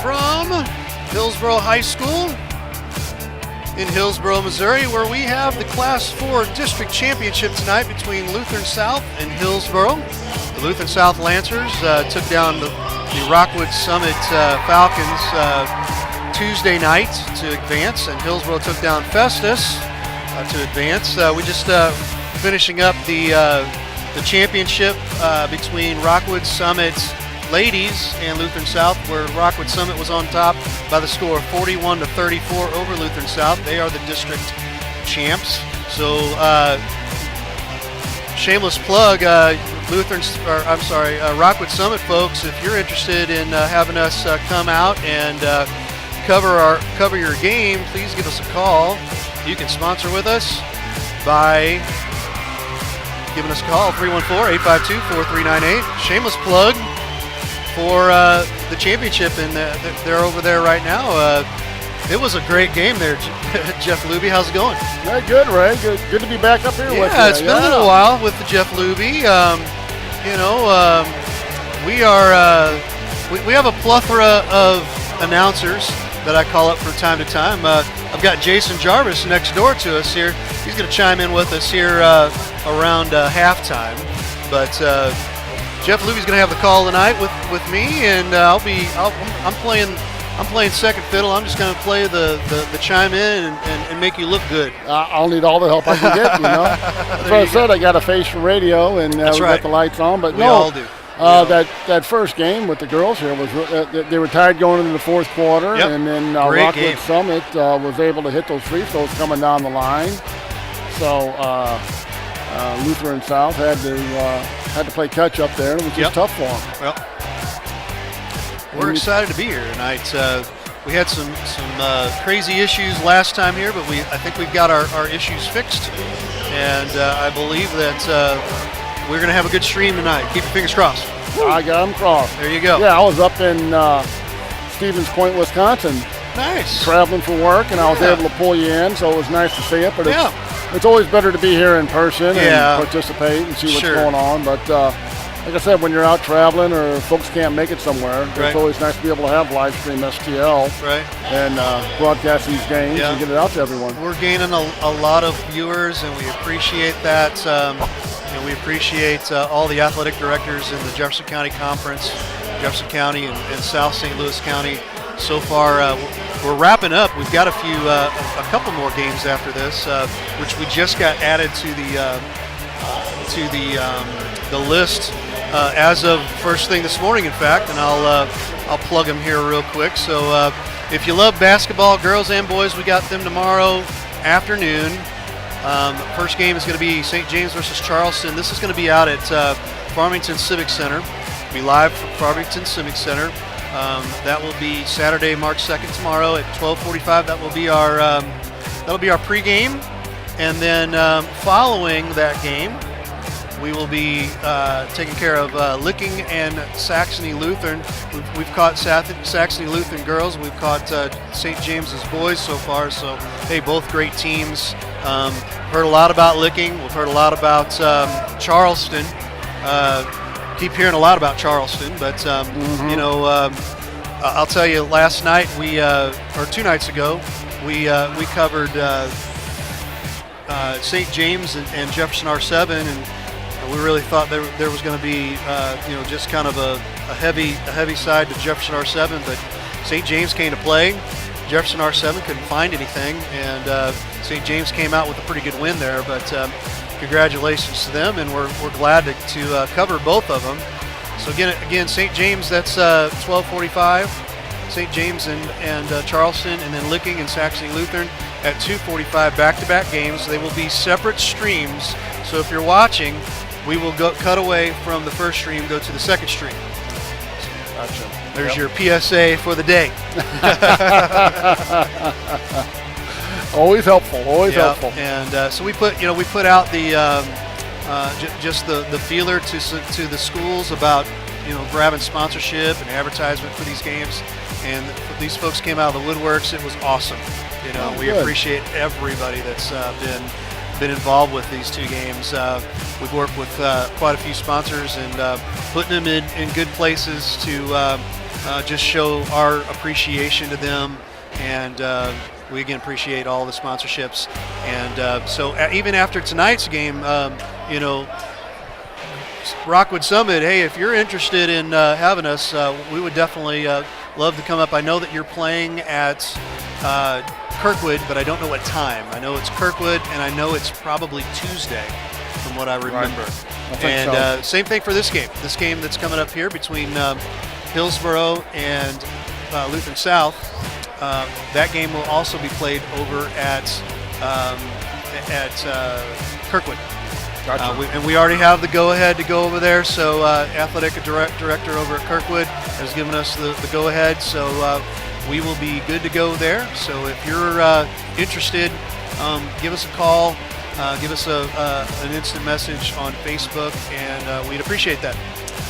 from Hillsboro High School in Hillsboro, Missouri, where we have the Class 4 District Championship tonight between Lutheran South and Hillsboro. The Lutheran South Lancers took down the Rockwood Summit Falcons Tuesday night to advance, and Hillsboro took down Festus to advance. We just finishing up the championship between Rockwood Summit ladies and Lutheran South, where Rockwood Summit was on top by the score of 41-34 over Lutheran South. They are the district champs. So shameless plug, Rockwood Summit folks, if you're interested in having us come out and cover your game, please give us a call. You can sponsor with us by giving us a call, 314-852-4398. Shameless plug for the championship, and they're over there right now. It was a great game there. Jeff Luby, how's it going? Yeah, good, Ray. Good to be back up here with you. Yeah, it's been a little while with the Jeff Luby. We have a plethora of announcers that I call up from time to time. I've got Jason Jarvis next door to us here. He's going to chime in with us here around halftime. But Jeff Luby's going to have the call tonight with me, and I'm playing second fiddle. I'm just going to play the chime in and make you look good. I'll need all the help I can get, you know. That's what I said. I got a face for radio, and we got the lights on. But we all do. That first game with the girls here was they were tied going into the fourth quarter, and then Rockwood Summit was able to hit those free throws coming down the line. So Lutheran South had to play catch up there, and it was just tough for them. Well, we're excited to be here tonight. We had some crazy issues last time here, but I think we've got our issues fixed, and I believe that we're going to have a good stream tonight. Keep your fingers crossed. I got them crossed. There you go. Yeah, I was up in Stevens Point, Wisconsin. Nice. Traveling for work, and I was able to pull you in, so it was nice to see it. But it's always better to be here in person and participate and see what's going on. But like I said, when you're out traveling or folks can't make it somewhere, it's always nice to be able to have live stream STL and broadcast these games and get it out to everyone. We're gaining a lot of viewers, and we appreciate that. We appreciate all the athletic directors in the Jefferson County Conference, Jefferson County and South St. Louis County. So far, we're wrapping up. We've got a couple more games after this, which we just got added to the list as of first thing this morning, in fact. And I'll plug them here real quick. So if you love basketball, girls and boys, we got them tomorrow afternoon. First game is going to be St. James versus Charleston. This is going to be out at Farmington Civic Center. We'll be live from Farmington Civic Center. That will be Saturday, March 2nd, tomorrow at 12:45. That will be our pregame, and then following that game, we will be taking care of Licking and Saxony Lutheran. We've caught Saxony Lutheran girls. We've caught St. James's boys so far. So, hey, both great teams. Heard a lot about Licking. We've heard a lot about Charleston. Keep hearing a lot about Charleston, but I'll tell you, last night or 2 nights ago, we covered St. James and Jefferson R7, and we really thought there was going to be just kind of a heavy side to Jefferson R7, but St. James came to play. Jefferson R7 couldn't find anything, and St. James came out with a pretty good win there. But congratulations to them, and we're glad to cover both of them. So again, St. James, that's 12:45. St. James and Charleston, and then Licking and Saxony Lutheran at 2:45. Back-to-back games. They will be separate streams. So if you're watching, we will cut away from the first stream, go to the second stream. Gotcha. There's your PSA for the day. Always helpful. Always helpful. And so we put out the just the feeler to the schools about grabbing sponsorship and advertisement for these games, and these folks came out of the woodworks. It was awesome. We appreciate everybody that's been involved with these two games. We've worked with quite a few sponsors and putting them in good places to just show our appreciation to them, and we again appreciate all the sponsorships. And so even after tonight's game, Rockwood Summit, hey, if you're interested in having us, we would definitely love to come up. I know that you're playing at Kirkwood, but I don't know what time. I know it's Kirkwood, and I know it's probably Tuesday, from what I remember. Right. And same thing for this game. This game that's coming up here between Hillsboro and Lutheran South. That game will also be played over at Kirkwood. Gotcha. And we already have the go-ahead to go over there. So athletic director over at Kirkwood has given us the go-ahead. So we will be good to go there. So if you're interested, give us a call. Give us an instant message on Facebook, and we'd appreciate that.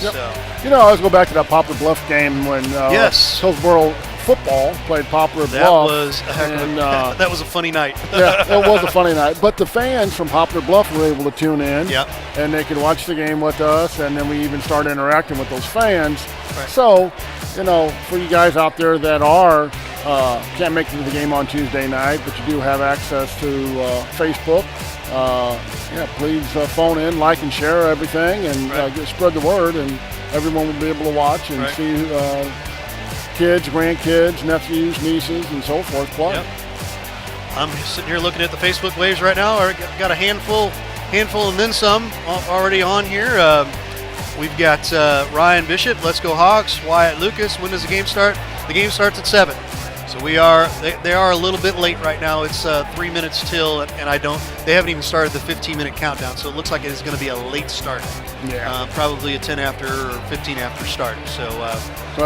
Yep. So. I always go back to that Poplar Bluff game when Hillsboro football played Poplar Bluff. That was a heck of that was a funny night. Yeah, it was a funny night. But the fans from Poplar Bluff were able to tune in, and they could watch the game with us, and then we even started interacting with those fans. Right. So, for you guys out there that are can't make it to the game on Tuesday night, but you do have access to Facebook, please phone in, like, and share everything, and spread the word, and everyone will be able to watch and see kids, grandkids, nephews, nieces, and so forth play. Yep. I'm sitting here looking at the Facebook waves right now. I got a handful and then some already on here. We've got Ryan Bishop, Let's Go Hawks, Wyatt Lucas. When does the game start? The game starts at 7. So they are a little bit late right now. It's 3 minutes till, and they haven't even started the 15-minute countdown. So it looks like it is going to be a late start. Yeah. Probably a 10 after or 15 after start. So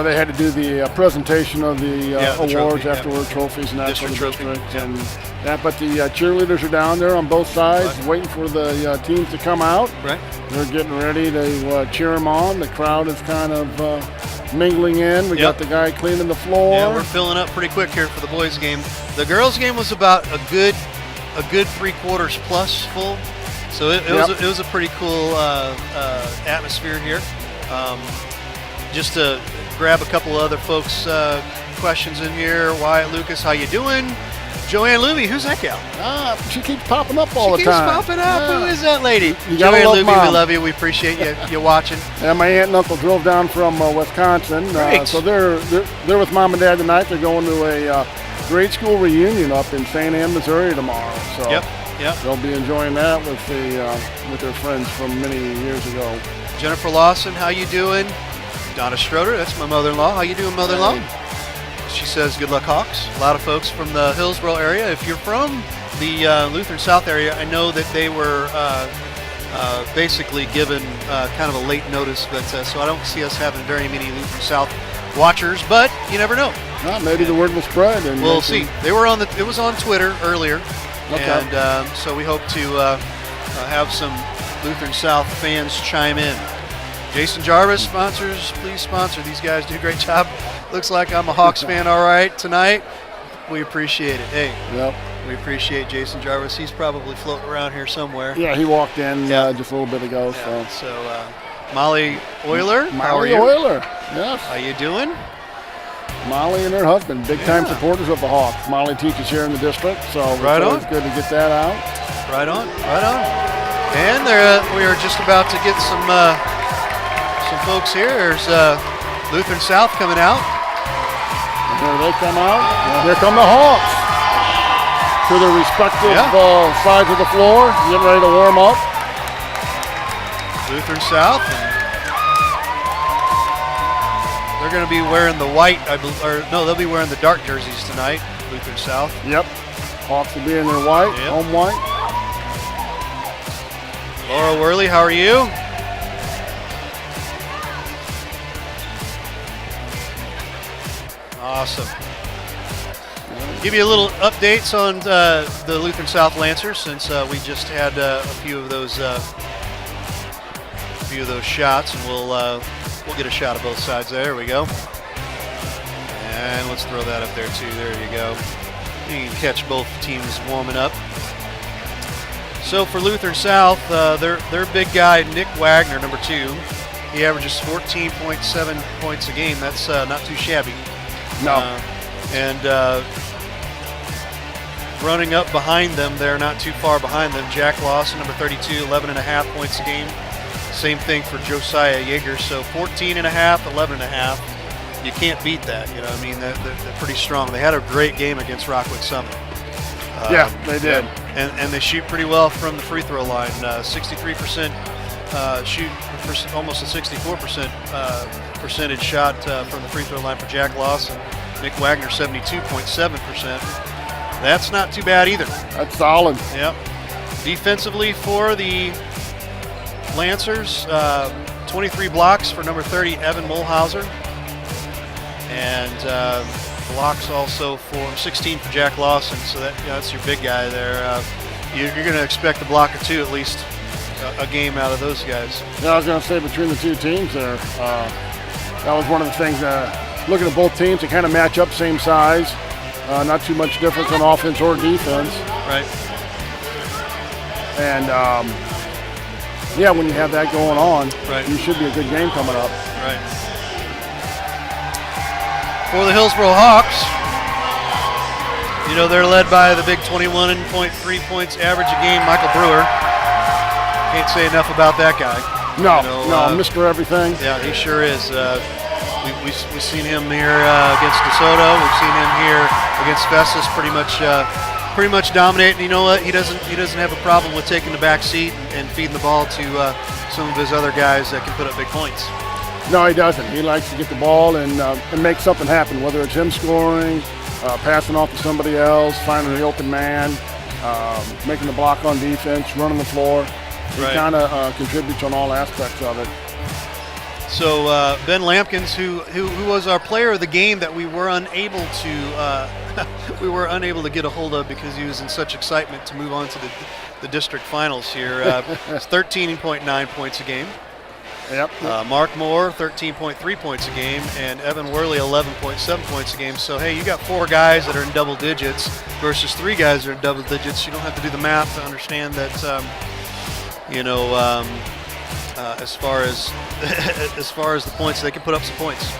they had to do the presentation of the awards afterward, trophies and that district for the district. Yeah. And but the cheerleaders are down there on both sides, waiting for the teams to come out. Right. They're getting ready to cheer them on. The crowd is kind of mingling in. We got the guy cleaning the floor. Yeah, we're filling up pretty quick here for the boys' game. The girls' game was about a good 3/4 plus full. So it was a pretty cool atmosphere here. Just to grab a couple of other folks' questions in here. Wyatt Lucas, how you doing? Joanne Luby, who's that gal? She keeps popping up all the time. She keeps popping up. Yeah. Who is that lady? You Joanne Luby, Mom. we love you. We appreciate you watching. Yeah, my aunt and uncle drove down from Wisconsin. So they're with Mom and Dad tonight. They're going to a grade school reunion up in St. Anne, Missouri tomorrow. So they'll be enjoying that with their friends from many years ago. Jennifer Lawson, how you doing? Donna Stroder, that's my mother-in-law. How you doing, mother-in-law? Hey. She says, good luck, Hawks. A lot of folks from the Hillsboro area. If you're from the Lutheran South area, I know that they were basically given kind of a late notice, but so I don't see us having very many Lutheran South watchers, but you never know. Well, maybe the word will spread. And we'll see. They were it was on Twitter earlier, and so we hope to have some Lutheran South fans chime in. Jason Jarvis sponsors. Please sponsor. These guys do a great job. Looks like I'm a Hawks fan all right tonight. We appreciate it. Hey, we appreciate Jason Jarvis. He's probably floating around here somewhere. Yeah, he walked in just a little bit ago. Yeah. So Molly Euler. Molly Euler, yes. How you doing? Molly and her husband, big-time supporters of the Hawks. Molly teaches here in the district, so it's always good to get that out. Right on. And we are just about to get some folks here. There's Lutheran South coming out. And here they come out. And here come the Hawks to their respective sides of the floor, getting ready to warm up. Lutheran South. They're going to be wearing the white, they'll be wearing the dark jerseys tonight, Lutheran South. Yep. Hawks will be in their white, home white. Laura Worley, how are you? Awesome. Give you a little updates on the Lutheran South Lancers since we just had a few of those shots, and we'll get a shot of both sides. There we go. And let's throw that up there too. There you go. You can catch both teams warming up. So for Lutheran South, their big guy Nick Wagner, number 2, He averages 14.7 points a game. That's not too shabby. No. And running up behind them, they're not too far behind them. Jack Lawson, number 32, 11.5 points a game. Same thing for Josiah Yeager. So 14.5, 11.5. You can't beat that. You know, I mean, they're pretty strong. They had a great game against Rockwood Summit. Yeah, they did. And they shoot pretty well from the free throw line. 63% shoot, almost a 64% percentage shot from the free throw line for Jack Lawson. Nick Wagner, 72.7%. That's not too bad either. That's solid. Yep. Defensively for the Lancers, 23 blocks for number 30, Evan Mulhauser. And blocks also for 16 for Jack Lawson. So that's your big guy there. You're going to expect a block or two at least a game out of those guys. Yeah, I was going to say between the two teams there, that was one of the things. Looking at both teams, they kind of match up, same size. Not too much difference on offense or defense. Right. And, yeah, when you have that going on, right, you should be a good game coming up. Right. For the Hillsboro Hawks, you know, they're led by the big 21.3 points average a game, Michael Brewer. Can't say enough about that guy. No, you know, Mr. Everything. Yeah, he sure is. We've seen him here against DeSoto. We've seen him here against Festus pretty much dominate. And you know what? He doesn't have a problem with taking the back seat and feeding the ball to some of his other guys that can put up big points. No, he doesn't. He likes to get the ball and make something happen, whether it's him scoring, passing off to somebody else, finding the open man, making the block on defense, running the floor. He kind of contributes on all aspects of it. So Ben Lampkins, who was our player of the game that we were unable to get a hold of because he was in such excitement to move on to the district finals here. It's 13.9 points a game. Yep. Mark Moore, 13.3 points a game, and Evan Worley, 11.7 points a game. So, hey, you got 4 guys that are in double digits versus 3 guys that are in double digits. You don't have to do the math to understand that, as far as the points, they can put up some points.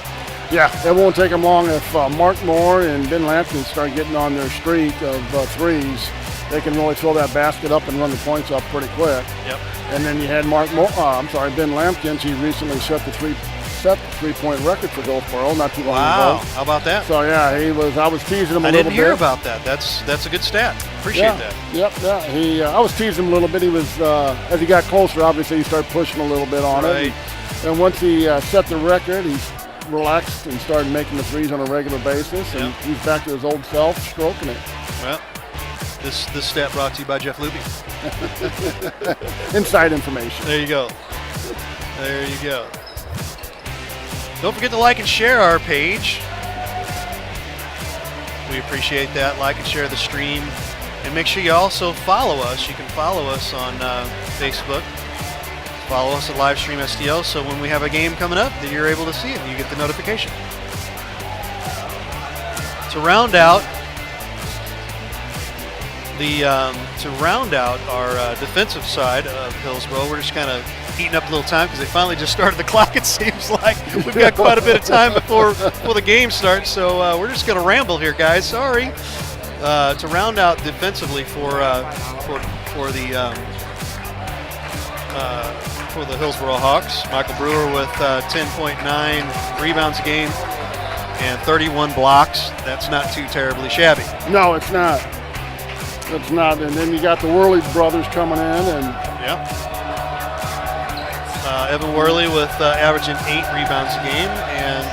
Yeah, it won't take them long if Mark Moore and Ben Lampkin start getting on their streak of threes. They can really fill that basket up and run the points up pretty quick. Yep. And then you had Ben Lampkins. He recently set the three-point record for Hillsboro not too long ago. Wow, how about that? So yeah, I was teasing him a little bit. I didn't hear about that. That's a good stat. Appreciate that. Yep, yeah. I was teasing him a little bit. He was as he got closer, obviously he started pushing a little bit on it. And once he set the record, he relaxed and started making the threes on a regular basis, and he's back to his old self, stroking it. Well, this stat brought to you by Jeff Luby. Inside information. There you go. There you go. Don't forget to like and share our page. We appreciate that. Like and share the stream. And make sure you also follow us. You can follow us on Facebook. Follow us at Livestream STL, so when we have a game coming up, that you're able to see it and you get the notification. To round out our defensive side of Hillsboro, we're just kind of eating up a little time because they finally just started the clock. It seems like we've got quite a bit of time before the game starts, so we're just going to ramble here, guys. Sorry. To round out defensively for the Hillsboro Hawks, Michael Brewer with 10.9 rebounds a game and 31 blocks. That's not too terribly shabby. No, it's not. It's not. And then you got the Worley brothers coming in, and Evan Worley with averaging 8 rebounds a game, and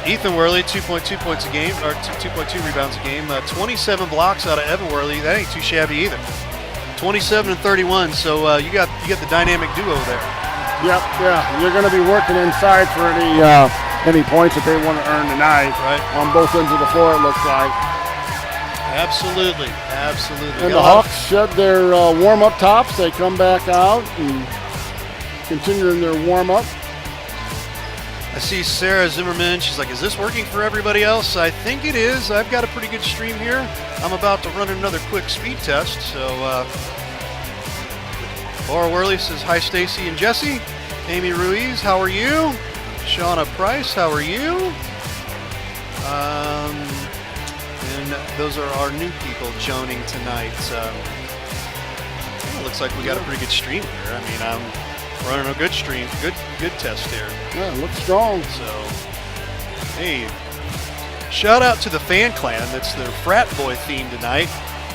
Ethan Worley 2.2 points a game, or 2.2 rebounds a game. 27 blocks out of Evan Worley. That ain't too shabby either. 27 and 31. So you got the dynamic duo there. Yep. Yeah. You're going to be working inside for any points that they want to earn tonight. Right. On both ends of the floor, it looks like. Absolutely. And the Hawks shed their warm-up tops. They come back out and continue in their warm-up. I see Sarah Zimmerman. She's like, is this working for everybody else? I think it is. I've got a pretty good stream here. I'm about to run another quick speed test. So, Laura Worley says, hi, Stacy and Jesse. Amy Ruiz, how are you? Shauna Price, how are you? And those are our new people joining tonight. It looks like we got a pretty good stream here. I mean, I'm running a good stream, good test here. Yeah, it looks strong. So, hey, shout out to the fan clan. That's their frat boy theme tonight.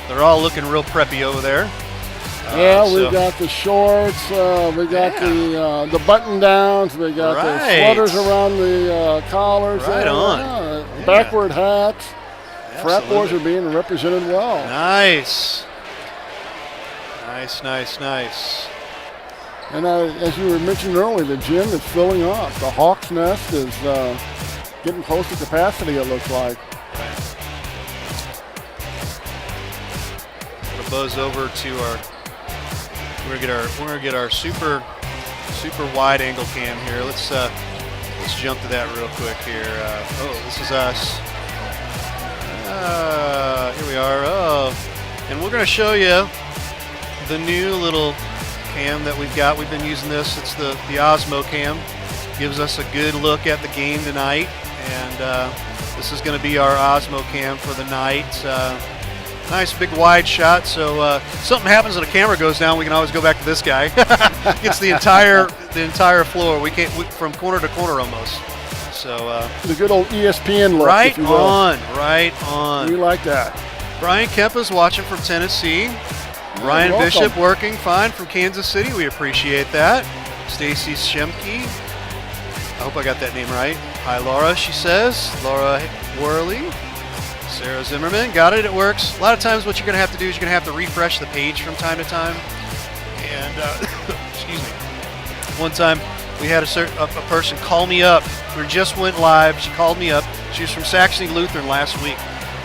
They're all looking real preppy over there. We got the shorts, we got the button downs, we got the sweaters around the collars. Right on. Backward hats. Absolutely. Frat boys are being represented well. Nice. And as you were mentioning earlier, the gym is filling up. The Hawk's Nest is getting close to capacity, it looks like. Right. We'll buzz over to our. We're gonna get our super wide angle cam here. Let's jump to that real quick here. This is us. Here we are. And we're gonna show you the new little cam that we've got. We've been using this. It's the Osmo cam. Gives us a good look at the game tonight, and this is going to be our Osmo cam for the night. Nice big wide shot, so something happens and the camera goes down, we can always go back to this guy. Gets the entire floor. We can't from corner to corner almost. So the good old ESPN look. Right on. We like that. Brian Kempa's watching from Tennessee. Ryan Bishop working fine from Kansas City. We appreciate that. Stacy Shemke. I hope I got that name right. Hi, Laura, she says. Laura Worley. Sarah Zimmerman. Got it. It works. A lot of times what you're going to have to do is you're going to have to refresh the page from time to time. And, excuse me. One time we had a person call me up. We just went live. She called me up. She was from Saxony Lutheran last week.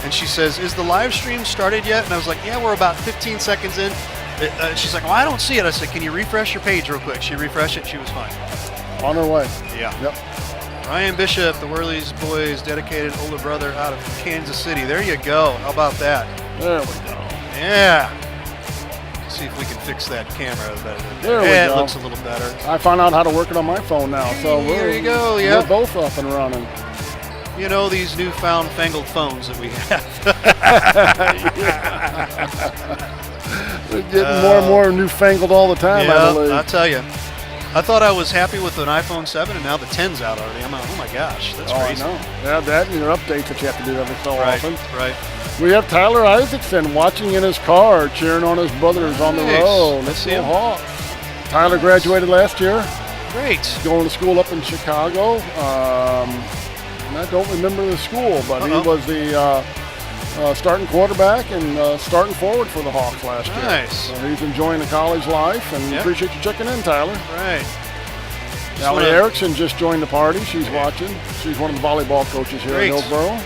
And she says, is the live stream started yet? And I was like, yeah, we're about 15 seconds in. She's like, well, I don't see it. I said, can you refresh your page real quick? She refreshed it. She was fine. On her way. Yeah. Yep. Ryan Bishop, the Worley's boys' dedicated older brother out of Kansas City. There you go. How about that? There we go. Yeah. Let's see if we can fix that camera better. There we go. It looks a little better. I found out how to work it on my phone now. So there you go. Yeah. We're both up and running. You know, these newfound fangled phones that we have. They're getting more and more newfangled all the time, I believe. I'll tell you. I thought I was happy with an iPhone 7, and now the 10's out already. I'm like, oh my gosh, that's crazy. I know. Yeah, that and your updates that you have to do every so often. Right. We have Tyler Isaacson watching in his car, cheering on his brothers on the road. Let's see him. Hawks. Tyler graduated last year. Great. Going to school up in Chicago. And I don't remember the school, but he was the starting quarterback and starting forward for the Hawks last year. Nice. So he's enjoying the college life, and appreciate you checking in, Tyler. Right. Allie Erickson just joined the party. She's watching. She's one of the volleyball coaches here in Hillsboro.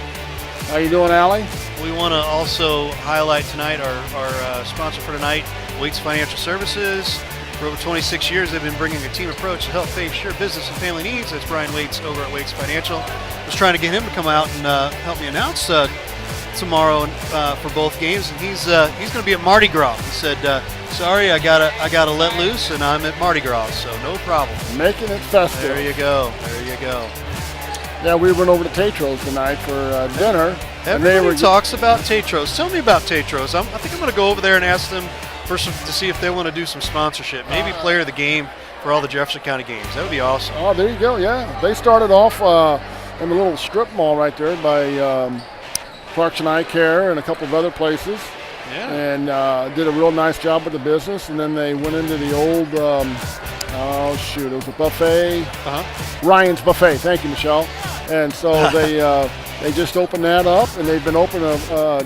How you doing, Allie? We want to also highlight tonight our sponsor for tonight, Waits Financial Services. For over 26 years, they've been bringing a team approach to help pay sure business and family needs. That's Brian Waits over at Waits Financial. I was trying to get him to come out and help me announce tomorrow for both games, and he's going to be at Mardi Gras. He said, "Sorry, I gotta let loose, and I'm at Mardi Gras, so no problem." Making it festive. There you go. Yeah, we went over to Tetros tonight for dinner. Everybody talks about Tetros. Tell me about Tetros. I think I'm going to go over there and ask them to see if they want to do some sponsorship. Maybe player of the game for all the Jefferson County games. That would be awesome. Oh, there you go. Yeah, they started off in the little strip mall right there by Clarkson Eye Care and a couple of other places. Yeah. And did a real nice job with the business. And then they went into the old, it was a buffet. Ryan's Buffet. Thank you, Michelle. And so they just opened that up, and they've been open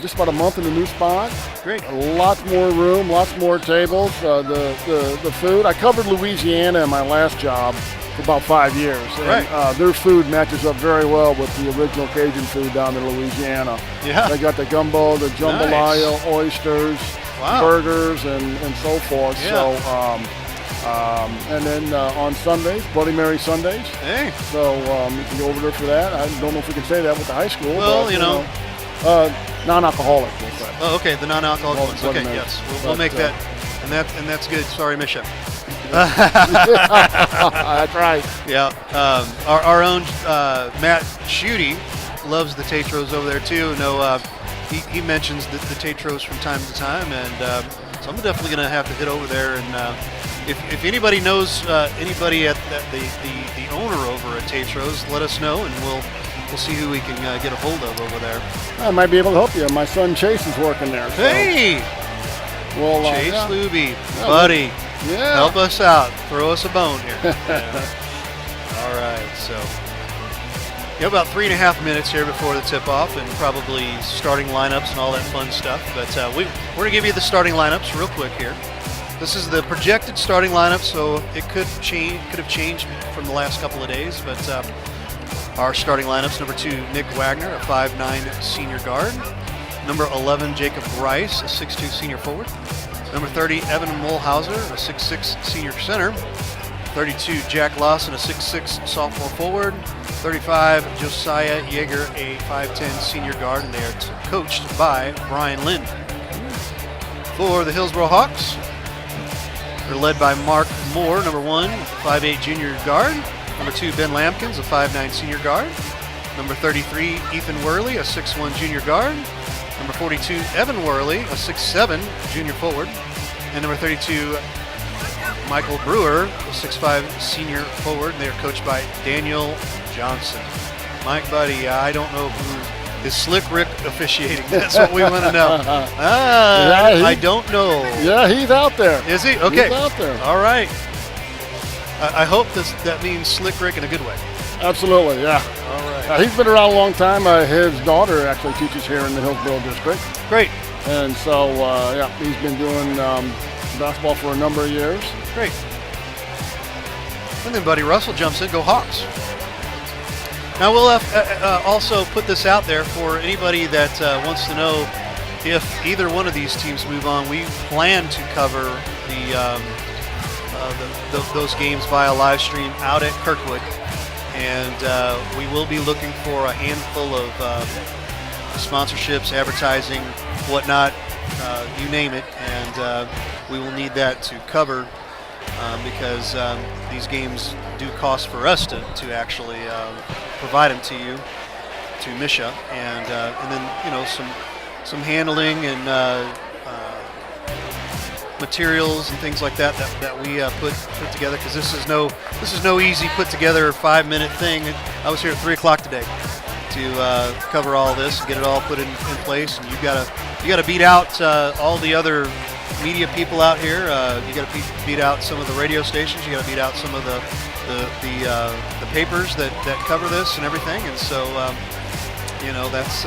just about a month in the new spot. Great. Lots more room, lots more tables. The food. I covered Louisiana in my last job for about 5 years. And, their food matches up very well with the original Cajun food down in Louisiana. Yeah. They got the gumbo, the jambalaya, oysters, burgers, and so forth. Yeah. So, and then on Sundays, Bloody Mary Sundays. Hey. So you can go over there for that. I don't know if we can say that with the high school. Well, but, non-alcoholic, we'll say. Oh, okay, the non-alcoholic ones. Okay, yes. We'll make that, and that's good. Sorry, Misha. That's right. Yeah. Our own Matt Schutte loves the Tatros over there too. No, he mentions the Tatros from time to time, and so I'm definitely going to have to hit over there. And if anybody knows anybody at the owner over at Tatros, let us know, and we'll see who we can get a hold of over there. I might be able to help you. My son Chase is working there. So. Hey! Well, Chase Luby, buddy, help us out. Throw us a bone here. All right, so about 3.5 minutes here before the tip-off, and probably starting lineups and all that fun stuff. But we're going to give you the starting lineups real quick here. This is the projected starting lineup, so it could have changed from the last couple of days. But our starting lineups: number 2, Nick Wagner, a 5'9" senior guard. Number 11, Jacob Rice, a 6'2" senior forward. Number 30, Evan Mulhauser, a 6'6" senior center. 32, Jack Lawson, a 6'6" sophomore forward. 35, Josiah Yeager, a 5'10" senior guard, and they are coached by Brian Lynn. For the Hillsboro Hawks, they're led by Mark Moore, number 1, 5'8" junior guard. Number 2, Ben Lampkins, a 5'9" senior guard. Number 33, Ethan Worley, a 6'1" junior guard. Number 42, Evan Worley, a 6'7" junior forward. And number 32, Michael Brewer, a 6'5" senior forward. They are coached by Daniel Johnson. Mike, buddy, I don't know who is Slick Rick officiating. That's what we want to know. I don't know. Yeah, he's out there. Is he? Okay. He's out there. All right. I hope that means Slick Rick in a good way. Absolutely, yeah. All right. He's been around a long time. His daughter actually teaches here in the Hillsboro district. Great. And so, he's been doing basketball for a number of years. Great. And then Buddy Russell jumps in. Go Hawks. Now we'll have, also put this out there for anybody that wants to know if either one of these teams move on. We plan to cover those games via live stream out at Kirkwood. And we will be looking for a handful of sponsorships, advertising, whatnot, you name it. And we will need that to cover because these games do cost for us to actually provide them to you, to Misha. And then, some handling and materials and things like that we put together, because this is no easy put together 5-minute thing. I was here at 3 o'clock today to cover all this and get it all put in place, and you gotta beat out all the other media people out here. You gotta beat out some of the radio stations. You gotta beat out some of the papers that cover this and everything. And so that's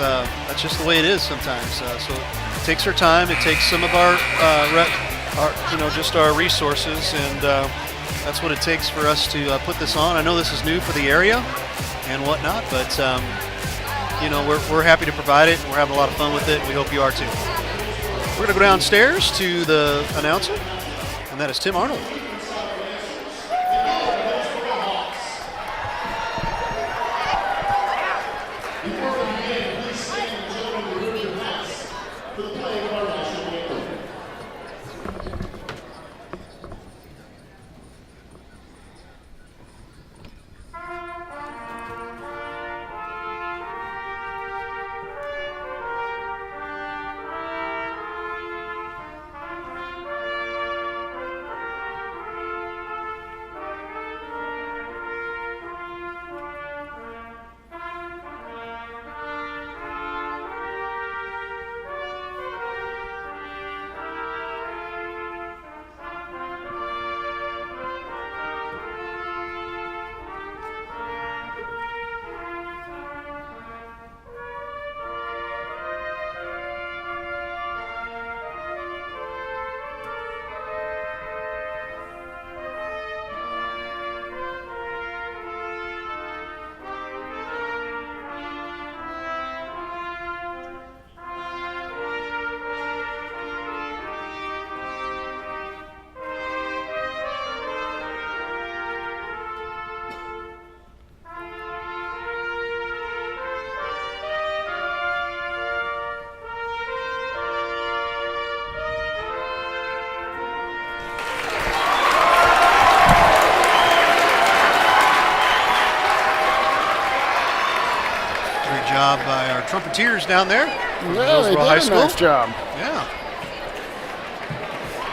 just the way it is sometimes. So it takes our time. It takes some of our just our resources, and that's what it takes for us to put this on. I know this is new for the area and whatnot, but we're happy to provide it, and we're having a lot of fun with it. We hope you are too. We're going to go downstairs to the announcer, and that is Tim Arnold. trumpeters down there. Yeah, they did a nice job. Yeah.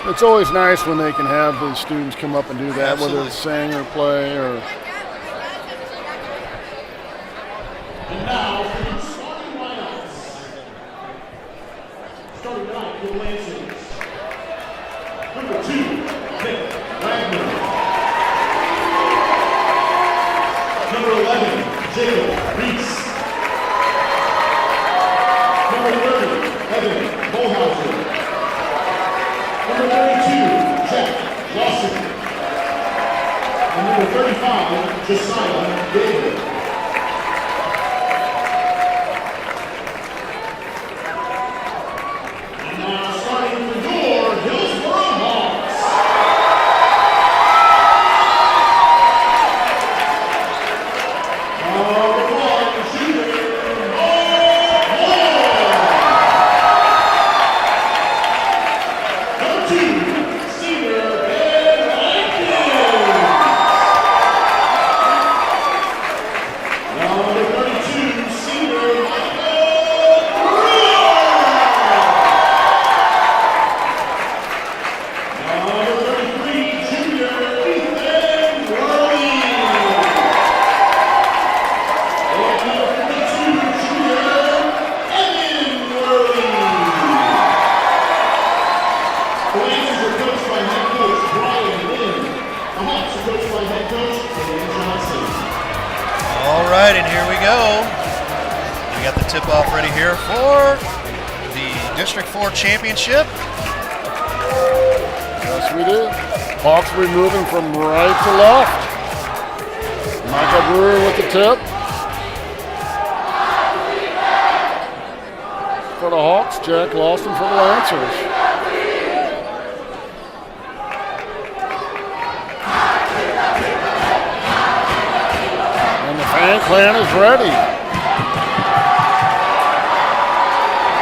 It's always nice when they can have the students come up and do that, Absolutely. whether it's sing or play or. And now, starting lineups. Starting out for the Lancers. Number 2, Nick Wagner. Number 11, Jacob Reese. Number 30, Evan Bohauser. Number 32, Jack Lawson. And number 35, Josiah David. And now starting for your Hillsboro Hawks. Number 1, shooter, Number 2, senior Ben Rankin. Number 32, senior Michael Brewer. Number 33, junior Ethan Worley. And number 42, junior Evan Worley. The Lancers are coached by head coach Brian Lynn. The Hawks are coached by head coach Dan Johnson. All right, and here we go. We got the tip-off ready here for the District 4 Championship. Yes, we do. Hawks will be moving from right to left. Michael Brewer with the tip. For the Hawks, Jack Lawson for the Lancers. And the fan clan is ready.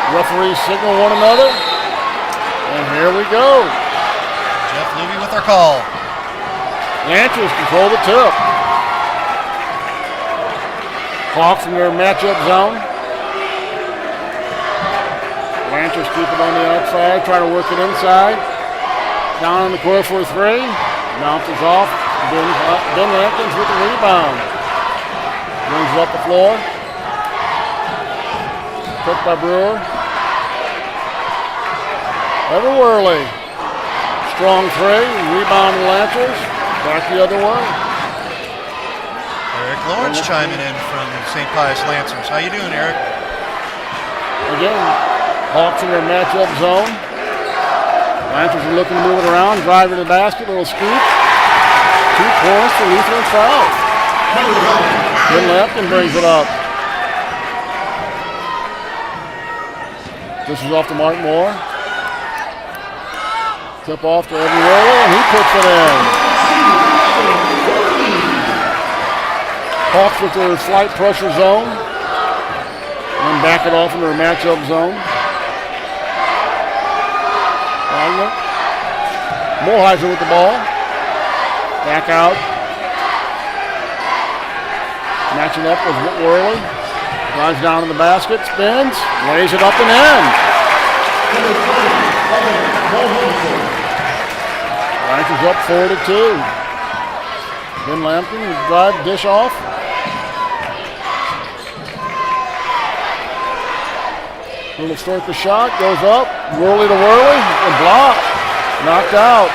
Referees signal one another. And here we go. Jeff Luby with our call. Lancers control the tip. Hawks in their matchup zone. Lancers keep it on the outside, try to work it inside. Down in the corner for 3. Bounces off. Ben Atkins with the rebound. Brings it up the floor. Took by Brewer. Evan Worley. Strong 3. Rebound to the Lancers. Back the other way. Eric Lawrence chiming in from St. Pius Lancers. How you doing, Eric? Again, Hawks in their matchup zone. Lancers are looking to move it around, drive to the basket, little scoop. 2 points for Lutheran South. Ben Lampkin brings it up. This is off to Mark Moore. Tip off to Evan Worley, and he puts it in. Hawks with their slight pressure zone. And then back it off into their matchup zone. Moheiser with the ball. Back out. Matching up with Worley. Drives down to the basket, spins, lays it up and in. Lancers up 4-2. Ben Lampkin with drive, dish off. Little circus shot, goes up. Worley to Worley, and blocked. Knocked out.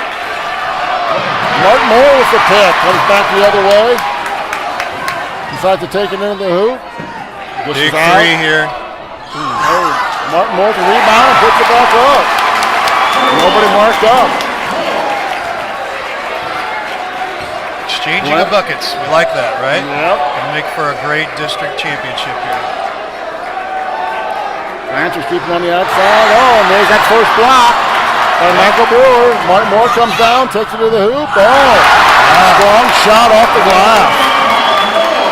Mark Moore with the pick. Comes back the other way. Decides to take it into the hoop. Big 3 here. Mark Moore with the rebound and puts it back up. Nobody marked up. Exchanging of buckets. We like that, right? Yep. Gonna make for a great district championship here. Lancers keep it on the outside. Oh, and there's that first block. And Michael Brewer. Mark Moore comes down, takes it to the hoop. Oh, strong shot off the glass.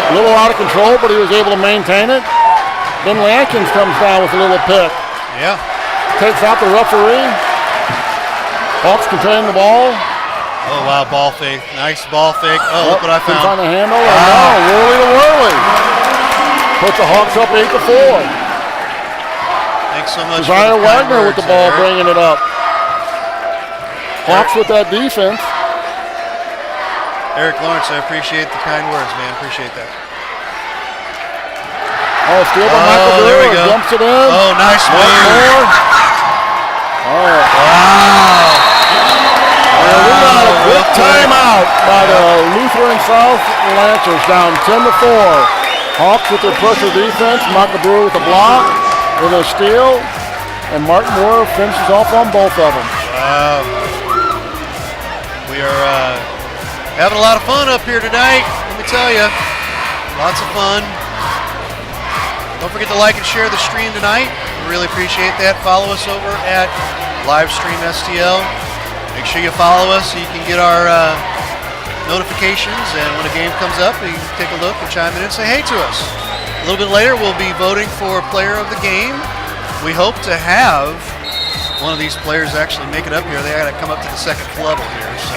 A little out of control, but he was able to maintain it. Then Lankins comes down with a little pick. Yeah. Takes out the referee. Hawks contain the ball. Oh, wow, ball fake. Nice ball fake. Oh, look what I found. On the handle. Wow. Worley to Worley. Puts the Hawks up 8-4. Thanks so much. Josiah Wagner with the ball, Eric. bringing it up. Hawks with that defense. Eric Lawrence, I appreciate the kind words, man. Appreciate that. Oh, steal by Michael there we Brewer. go. Dumps it in. Oh, nice One move. more. Oh. Wow. And we got a quick timeout by the Lutheran South Lancers, down 10-4. Hawks with their pressure defense. Michael Brewer with a block, with a steal, and Mark Moore finishes off on both of them. Wow. We are having a lot of fun up here tonight, let me tell you. Lots of fun. Don't forget to like and share the stream tonight. We really appreciate that. Follow us over at Livestream STL. Make sure you follow us so you can get our notifications, and when a game comes up, you can take a look and chime in and say hey to us. A little bit later, we'll be voting for player of the game. We hope to have one of these players actually make it up here. They got to come up to the second level here, so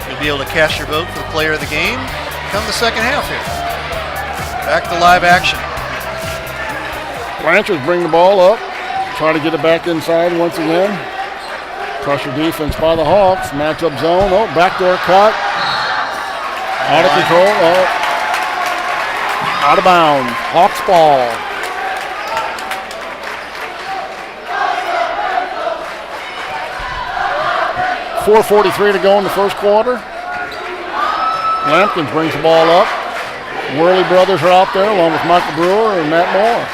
you'll be able to cast your vote for the player of the game come the second half here. Back to live action. Lancers bring the ball up, try to get it back inside once again. Pressure defense by the Hawks. Matchup zone. Oh, backdoor cut. Out of control. Oh. Out of bounds. Hawks ball. .4:43 to go in the first quarter. Lampkins brings the ball up. Worley brothers are out there along with Michael Brewer and Matt Moore.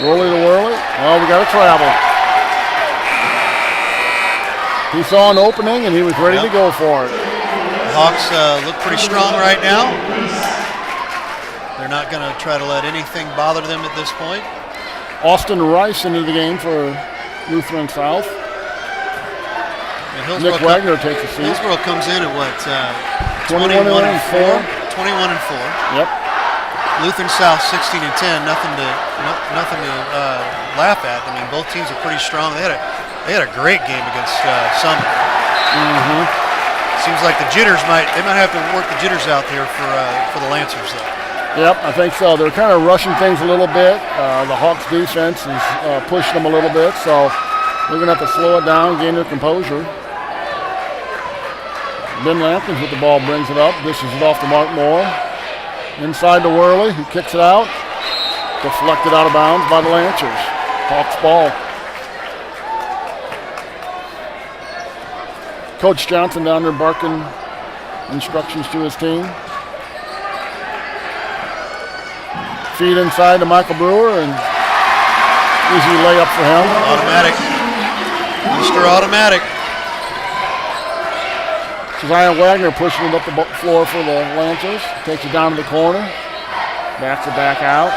Worley to Worley. Oh, we got to travel. He saw an opening and he was ready to go for it. The Hawks look pretty strong right now. They're not going to try to let anything bother them at this point. Austin Rice into the game for Lutheran South. Nick Wagner takes a seat. Hillsboro comes in at what? 21 and 4. 21 and 4. Yep. Lutheran South 16 and 10. Nothing to laugh at. I mean, both teams are pretty strong. They had a great game against Summit. Mm-hmm. Seems like the jitters might have to work the jitters out there for the Lancers though. Yep, I think so. They're kind of rushing things a little bit. The Hawks defense is pushing them a little bit, so they're going to have to slow it down, gain their composure. Ben Lampkins with the ball brings it up. This is it off to Mark Moore. Inside to Worley, who kicks it out. Deflected out of bounds by the Lancers. Hawks ball. Coach Johnson down there barking instructions to his team. Feed inside to Michael Brewer, and easy layup for him. Automatic. Mr. Automatic. Josiah Wagner pushing it up the floor for the Lancers. Takes it down to the corner. Backs it back out.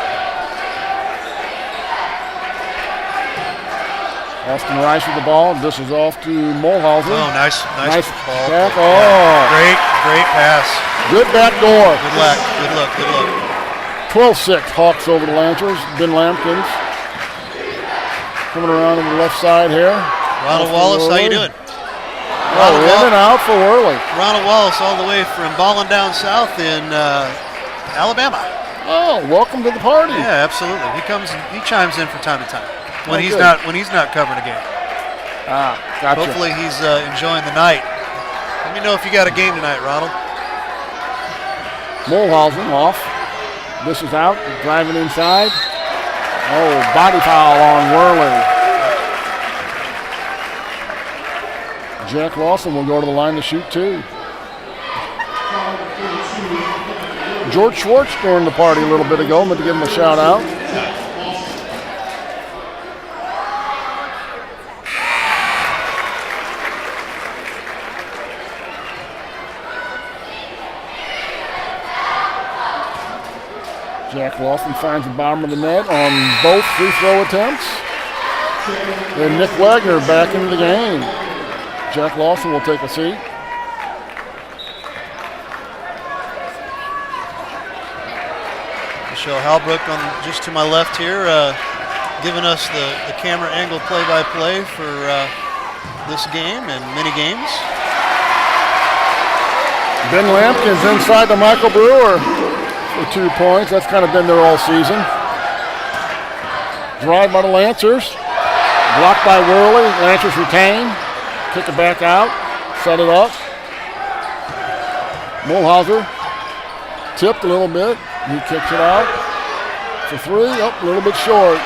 Austin Rice with the ball. This is off to Mulhausen. Oh, nice ball. Back. Oh. Yeah. Great pass. Good back door. Good luck. 12-6 Hawks over the Lancers. Ben Lampkins coming around on the left side here. Ronald Wallace, how you doing? In and out for Worley. Ronald Wallace all the way from Ballin down south in Alabama. Oh, welcome to the party. Yeah, absolutely. He chimes in from time to time when he's not covering a game. Gotcha. Hopefully he's enjoying the night. Let me know if you got a game tonight, Ronald. Mulhausen off. This is out, driving inside. Oh, body foul on Worley. Jack Lawson will go to the line to shoot two. George Schwartz joined the party a little bit ago. I'm going to give him a shout out. Jack Lawson finds the bottom of the net on both free throw attempts. And Nick Wagner back into the game. Jack Lawson will take a seat. Michelle Halbrook on just to my left here, giving us the camera angle play-by-play for this game and many games. Ben Lampkins inside to Michael Brewer for 2 points. That's kind of been there all season. drive by the Lancers. Blocked by Worley. Lancers retain. Kick it back out. Set it up. Mulhauser tipped a little bit. He kicks it out for 3. A little bit short.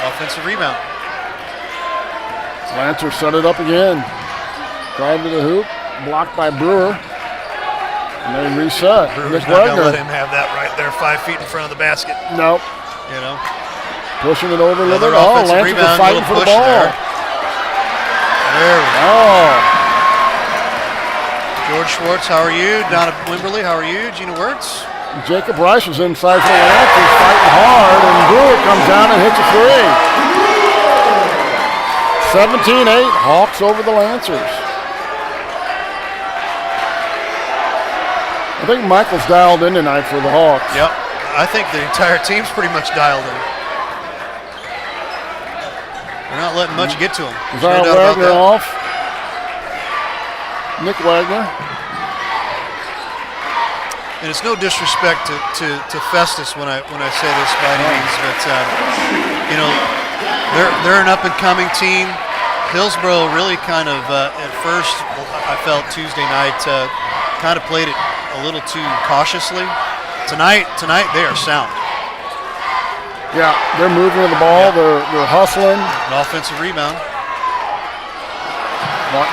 Offensive rebound. Lancers set it up again. Drive to the hoop. Blocked by Brewer. And they reset. Brewer's not going to let him have that right there 5 feet in front of the basket. Nope. You know. Pushing it over a little bit. Offensive Lancers rebound, are fighting for the ball. There we go. George Schwartz, how are you? Donna Wimberly, how are you? Gina Wirtz. Jacob Rice is inside for the Lancers, fighting hard, and Brewer comes down and hits a 3. 17-8, Hawks over the Lancers. I think Michael's dialed in tonight for the Hawks. Yep. I think the entire team's pretty much dialed in. They're not letting much get to them. Zion Wagner off. Nick Wagner. And it's no disrespect to Festus when I say this by any means, but you know, they're an up and coming team. Hillsboro really kind of at first I felt Tuesday night kind of played it a little too cautiously. Tonight they are sound. Yeah, they're moving the ball. Yeah. They're hustling. An offensive rebound.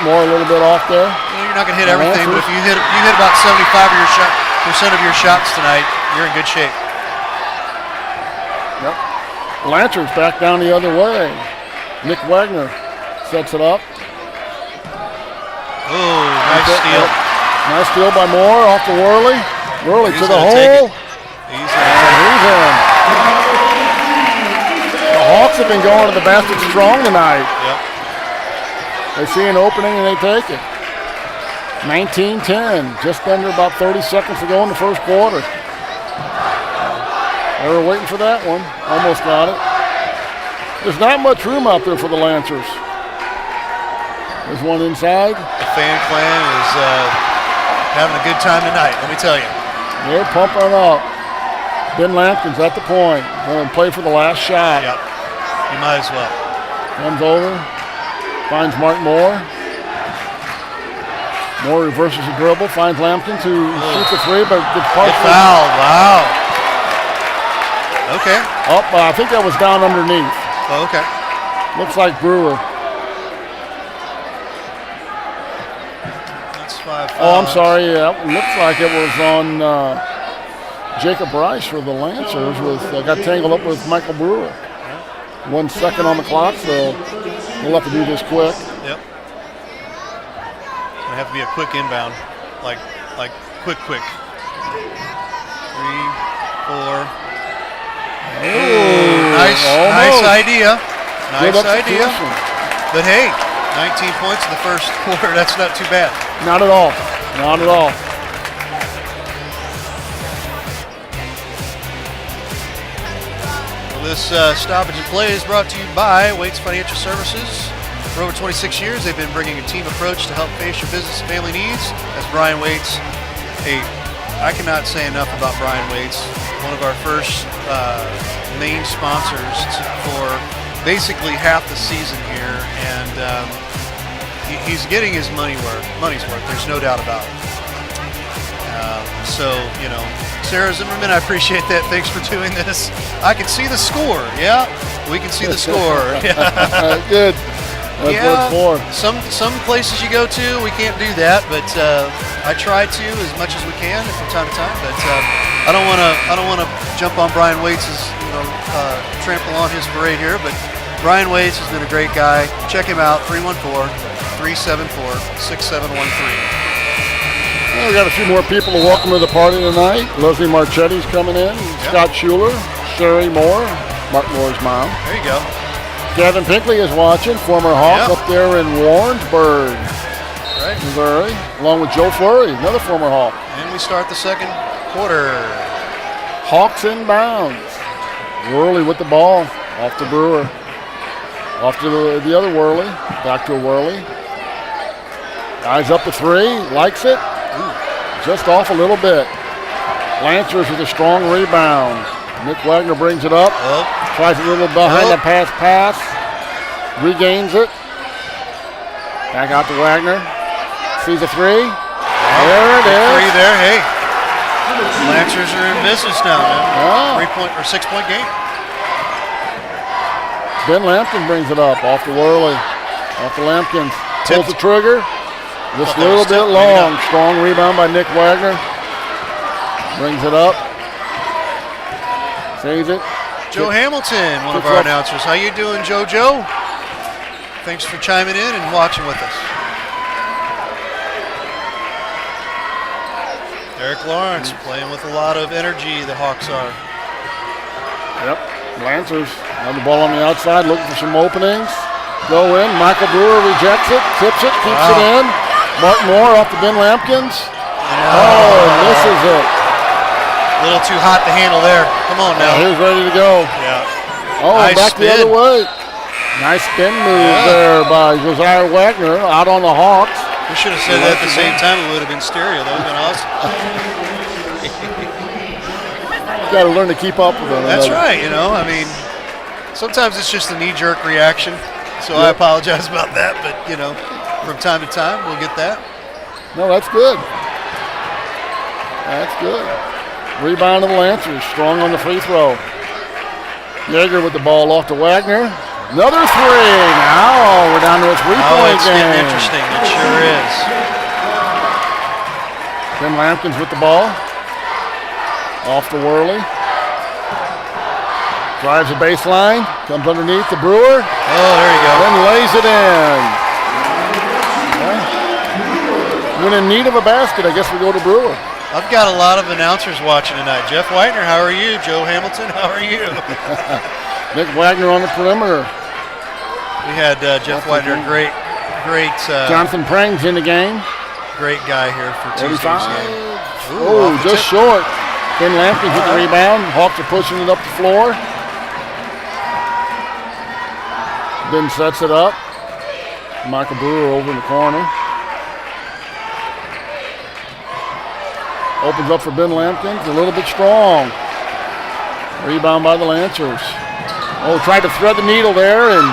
More a little bit off there. You're not going to hit everything, but if you hit about 75% of your shots tonight, you're in good shape. Yep. Lancers back down the other way. Nick Wagner sets it up. Oh, nice steal. Nice steal by Moore off to Worley. Worley to the hole. He's in. The Hawks have been going to the basket strong tonight. Yep. They see an opening and they take it. 19-10, just under about 30 seconds to go in the first quarter. They were waiting for that one. Almost got it. There's not much room out there for the Lancers. There's one inside. The fan clan is having a good time tonight, let me tell you. They're pumping up. Ben Lampkin's at the point. Going to play for the last shot. Yep, you might as well. Comes over, finds Mark Moore. Moore reverses the dribble, finds Lampkin to shoot the 3, but gets partially fouled. Wow. Okay. Up, I think that was down underneath. Oh, okay. Looks like Brewer. That's 5 fouls. Oh, I'm sorry. Yeah, looks like it was on Jacob Rice for the Lancers. Got tangled up with Michael Brewer. 1 second on the clock, so we'll have to do this quick. Yep. Gonna have to be a quick inbound, like quick. 3, 4. Nice idea. Nice idea. But hey, 19 points in the first quarter. That's not too bad. Not at all. Not at all. Well, this stoppage and play is brought to you by Waits Financial Services. For over 26 years, they've been bringing a team approach to help face your business and family needs. As Brian Waits, I cannot say enough about Brian Waits, one of our first main sponsors for basically half the season here, and he's getting his money's worth. There's no doubt about it. So, you know, Sarah Zimmerman, I appreciate that. Thanks for doing this. I can see the score. Yeah, we can see the score. Good. That's what it's for. Some places you go to, we can't do that, but I try to as much as we can from time to time. But I don't want to jump on Brian Waits' trample on his parade here. But Brian Waits has been a great guy. Check him out, 314-374-6713. Well, we got a few more people to welcome to the party tonight. Leslie Marchetti's coming in. Yep. Scott Schuler, Sherry Moore, Mark Moore's mom. There you go. Gavin Pinkley is watching, former Hawk up there in Warrensburg, Missouri, along with Joe Fleury, another former Hawk. And we start the second quarter. Hawks inbounds. Worley with the ball, off to Brewer. Off to the other Worley, back to a Worley. Eyes up to 3, likes it. Just off a little bit. Lancers with a strong rebound. Nick Wagner brings it up. Oh. Tries a little behind the pass. Regains it. Back out to Wagner. Sees a three. There it is. Three there. Hey. Lancers are in business now, man. 3-point or 6-point game. Ben Lampkin brings it up off the Worley. Off the Lampkin. Pulls the trigger. Just a little bit long. Strong rebound by Nick Wagner. Brings it up. Saves it. Joe Hamilton, one of our announcers. How you doing, JoJo? Thanks for chiming in and watching with us. Eric Lawrence playing with a lot of energy, the Hawks are. Yep. Lancers have the ball on the outside, looking for some openings. Go in. Michael Brewer rejects it, tips it, keeps it in. Mark Moore off the Ben Lampkins. Misses it. A little too hot to handle there. Come on now. He's ready to go. Yeah. Nice back spin. The other way. Nice spin move there by Josiah Wagner out on the Hawks. We should have said that at the same time. It would have been stereo. That would have been awesome. You got to learn to keep up with them. That's right. You know, I mean, sometimes it's just a knee-jerk reaction. So I apologize about that. But, you know, from time to time, we'll get that. No, that's good. That's good. Rebound of the Lancers. Strong on the free throw. Yeager with the ball off to Wagner. Another three. Now we're down to a 3-point it's game. Getting interesting. It sure is. Ben Lampkins with the ball. Off to Worley. Drives the baseline. Comes underneath the Brewer. Oh, there you go. Then lays it in. When in need of a basket, I guess we go to Brewer. I've got a lot of announcers watching tonight. Jeff Whitener, how are you? Joe Hamilton, how are you? Nick Wagner on the perimeter. We had Jeff Whitener, great. Jonathan Prang's in the game. Great guy here for Tuesday's game. Ooh, just short. Ben Lampkins with the rebound. Hawks are pushing it up the floor. Ben sets it up. Michael Brewer over in the corner. Opens up for Ben Lampkins. A little bit strong. Rebound by the Lancers. Oh, tried to thread the needle there and.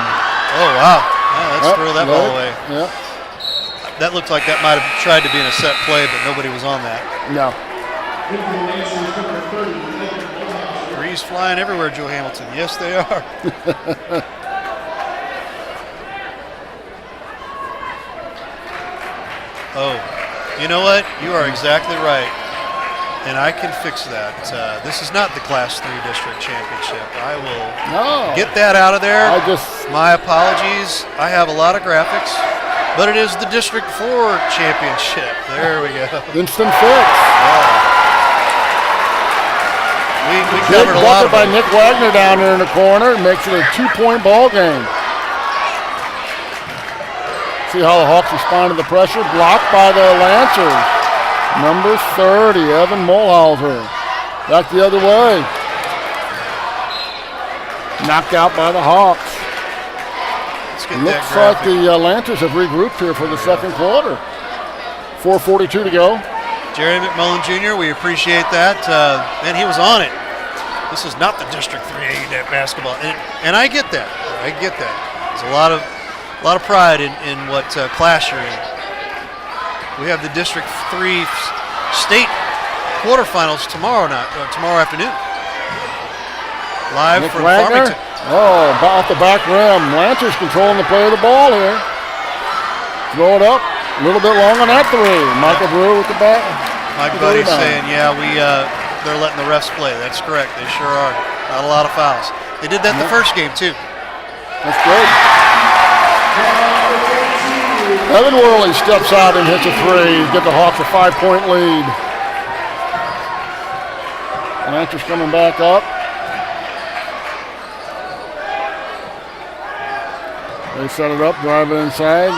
Oh wow! Yeah, let's throw that ball away. Yep. That looked like that might have tried to be in a set play, but nobody was on that. No. Threes flying everywhere, Joe Hamilton. Yes, they are. Oh, you know what? You are exactly right. And I can fix that. This is not the Class 3 District Championship. I will get that out of there. My apologies. I have a lot of graphics, but it is the District 4 Championship. There we go. Instant fix. We covered a lot of by Nick Wagner down there in the corner. Makes it a 2-point ball game. See how the Hawks respond to the pressure. Blocked by the Lancers. Number 30, Evan Mulhauser. Back the other way. Knocked out by the Hawks. Looks like the Lancers have regrouped here for the second quarter. 4:42 to go. Jerry McMullen Jr., we appreciate that. Man, he was on it. This is not the District 3A basketball. And I get that. I get that. There's a lot of pride in what class you're in. We have the District 3 state quarterfinals tomorrow afternoon. Live from Farmington. Oh, off the back rim. Lancers controlling the play of the ball here. Throw it up. A little bit long on that three. Michael Brewer with the back. My buddy's saying, they're letting the refs play. That's correct. They sure are. Not a lot of fouls. They did that the first game, too. That's good. Evan Worley steps out and hits a three. Get the Hawks a 5-point lead. Lancers coming back up. They set it up, drive it inside.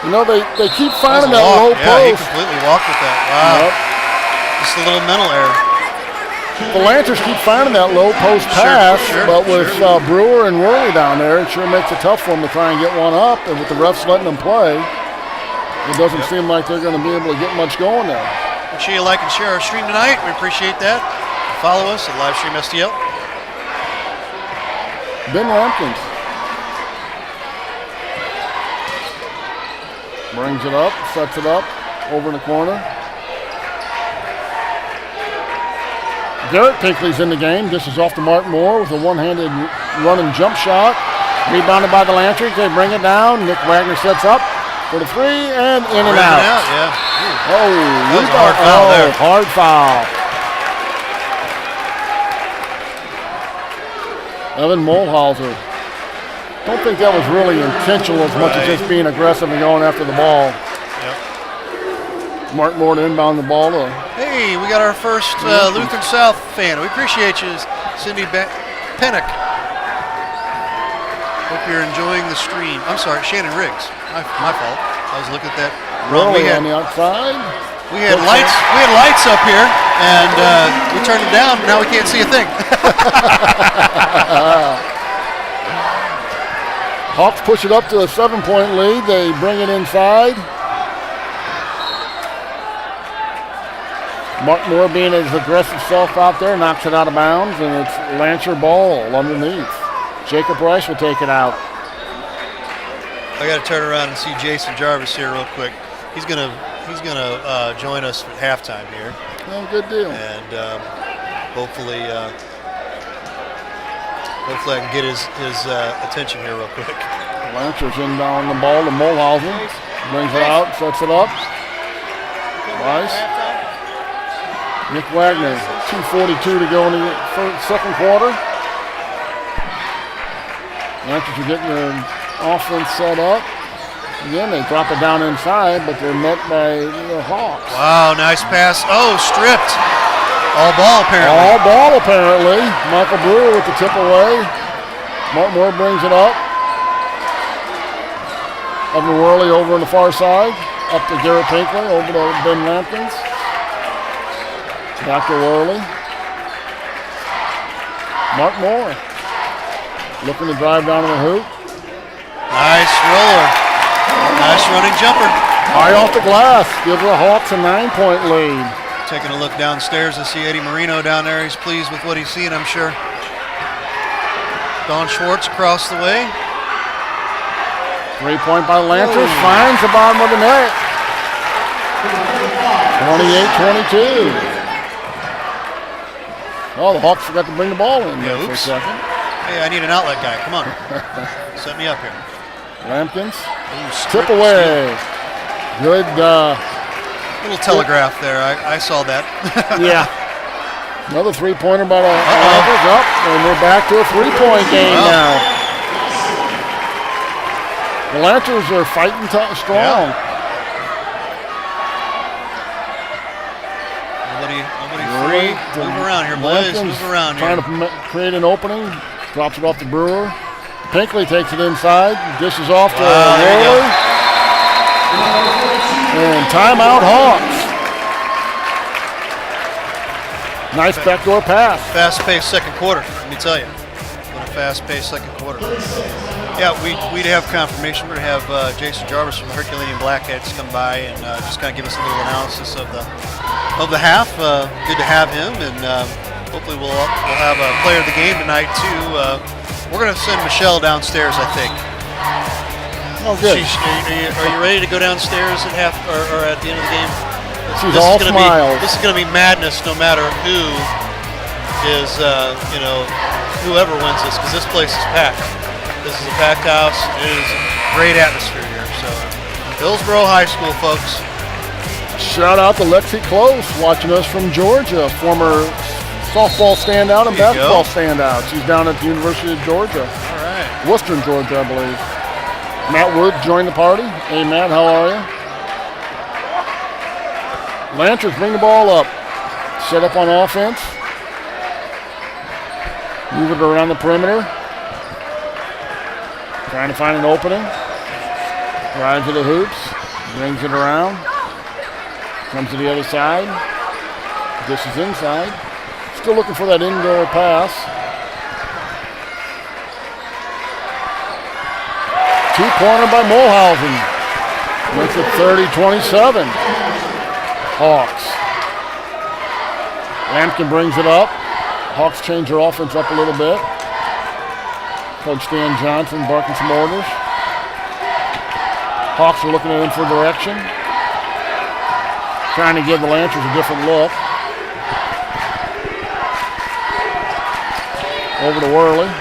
You know, they keep finding that low post. Yeah, he completely walked with that. Wow. Yep. Just a little mental error. The Lancers keep finding that low post pass, but with Brewer and Worley down there, it sure makes it tough for them to try and get one up. And with the refs letting them play, it doesn't seem like they're going to be able to get much going there. Make sure you like and share our stream tonight. We appreciate that. follow us at Livestream STL. Ben Lampkins brings it up, sets it up, over in the corner. Garrett Pinkley's in the game. This is off to Mark Moore with a one-handed run and jump shot. Rebounded by the Lancers. They bring it down. Nick Wagner sets up for the three and in and out. Yeah. Oh, that was a hard foul there. Hard foul. Evan Mulhauser. Don't think that was really intentional as much as just being aggressive and going after the ball. Yep. Mark Moore to inbound the ball. Hey, we got our first Lutheran South fan. We appreciate you, Cindy Pennick. Hope you're enjoying the stream. I'm sorry, Shannon Riggs. My fault. I was looking at that wrong. On the outside. We had lights. We had lights up here, and we turned them down. Now we can't see a thing. Hawks push it up to a 7-point lead. They bring it inside. Mark Moore being his aggressive self out there, knocks it out of bounds, and it's Lancer ball underneath. Jacob Rice will take it out. I got to turn around and see Jason Jarvis here real quick. He's gonna join us at halftime here. Oh, good deal. And hopefully I can get his attention here real quick. Lancer's inbound the ball to Mulhausen. Brings it out, sets it up. Rice. Nick Wagner, 2:42 to go in the second quarter. Lancers are getting their offense set up. Again, they drop it down inside, but they're met by the Hawks. Wow, nice pass. Oh, stripped. All ball, apparently. All ball, apparently. Michael Brewer with the tip away. Mark Moore brings it up. Evan Worley over on the far side. Up to Garrett Pinkley, over to Ben Lampkins. Back to Worley. Mark Moore looking to drive down to the hoop. Nice roller. Nice running jumper. High off the glass. Gives the Hawks a 9-point lead. Taking a look downstairs, I see Eddie Marino down there. He's pleased with what he's seen, I'm sure. Don Schwartz across the way. 3-point by Lancers. Finds the bottom of the net. 28-22. Oh, the Hawks forgot to bring the ball in there for a second. Hey, I need an outlet guy. Come on. Set me up here. Lampkins. Tip away. Good. Little telegraph there. I saw that. Yeah. Another three-pointer by the Hawks up, and we're back to a three-point game now. The Lancers are fighting strong. Yeah. Nobody free. Move around here, boys. Move around here. Trying to create an opening. Drops it off to Brewer. Pinkley takes it inside. Dishes off to Worley. And timeout Hawks. Nice backdoor pass. Fast-paced second quarter, let me tell you. What a fast-paced second quarter. Yeah, we'd have confirmation. We're going to have Jason Jarvis from the Herculean Blackheads come by and just kind of give us a little analysis of the half. Good to have him, and hopefully we'll have a player of the game tonight too. We're going to send Michelle downstairs, I think. Oh, good. Are you ready to go downstairs at half or at the end of the game? She's all smiles. This is going to be madness, no matter who is, whoever wins this, because this place is packed. This is a packed house. It is a great atmosphere here. So, Hillsboro High School, folks. Shout out to Lexi Close, watching us from Georgia, former softball standout and basketball standout. She's down at the University of Georgia. All right. Western Georgia, I believe. Matt Woods joined the party. Hey, Matt, how are you? Lancers bring the ball up. Set up on offense. Move it around the perimeter. Trying to find an opening. Drives to the hoops. Brings it around. Comes to the other side. This is inside. Still looking for that indoor pass. Two-pointer by Mulhausen. Makes it 30-27. Hawks. Lampkin brings it up. Hawks change their offense up a little bit. Coach Dan Johnson barking some orders. Hawks are looking at him for direction. Trying to give the Lancers a different look. Over to Worley.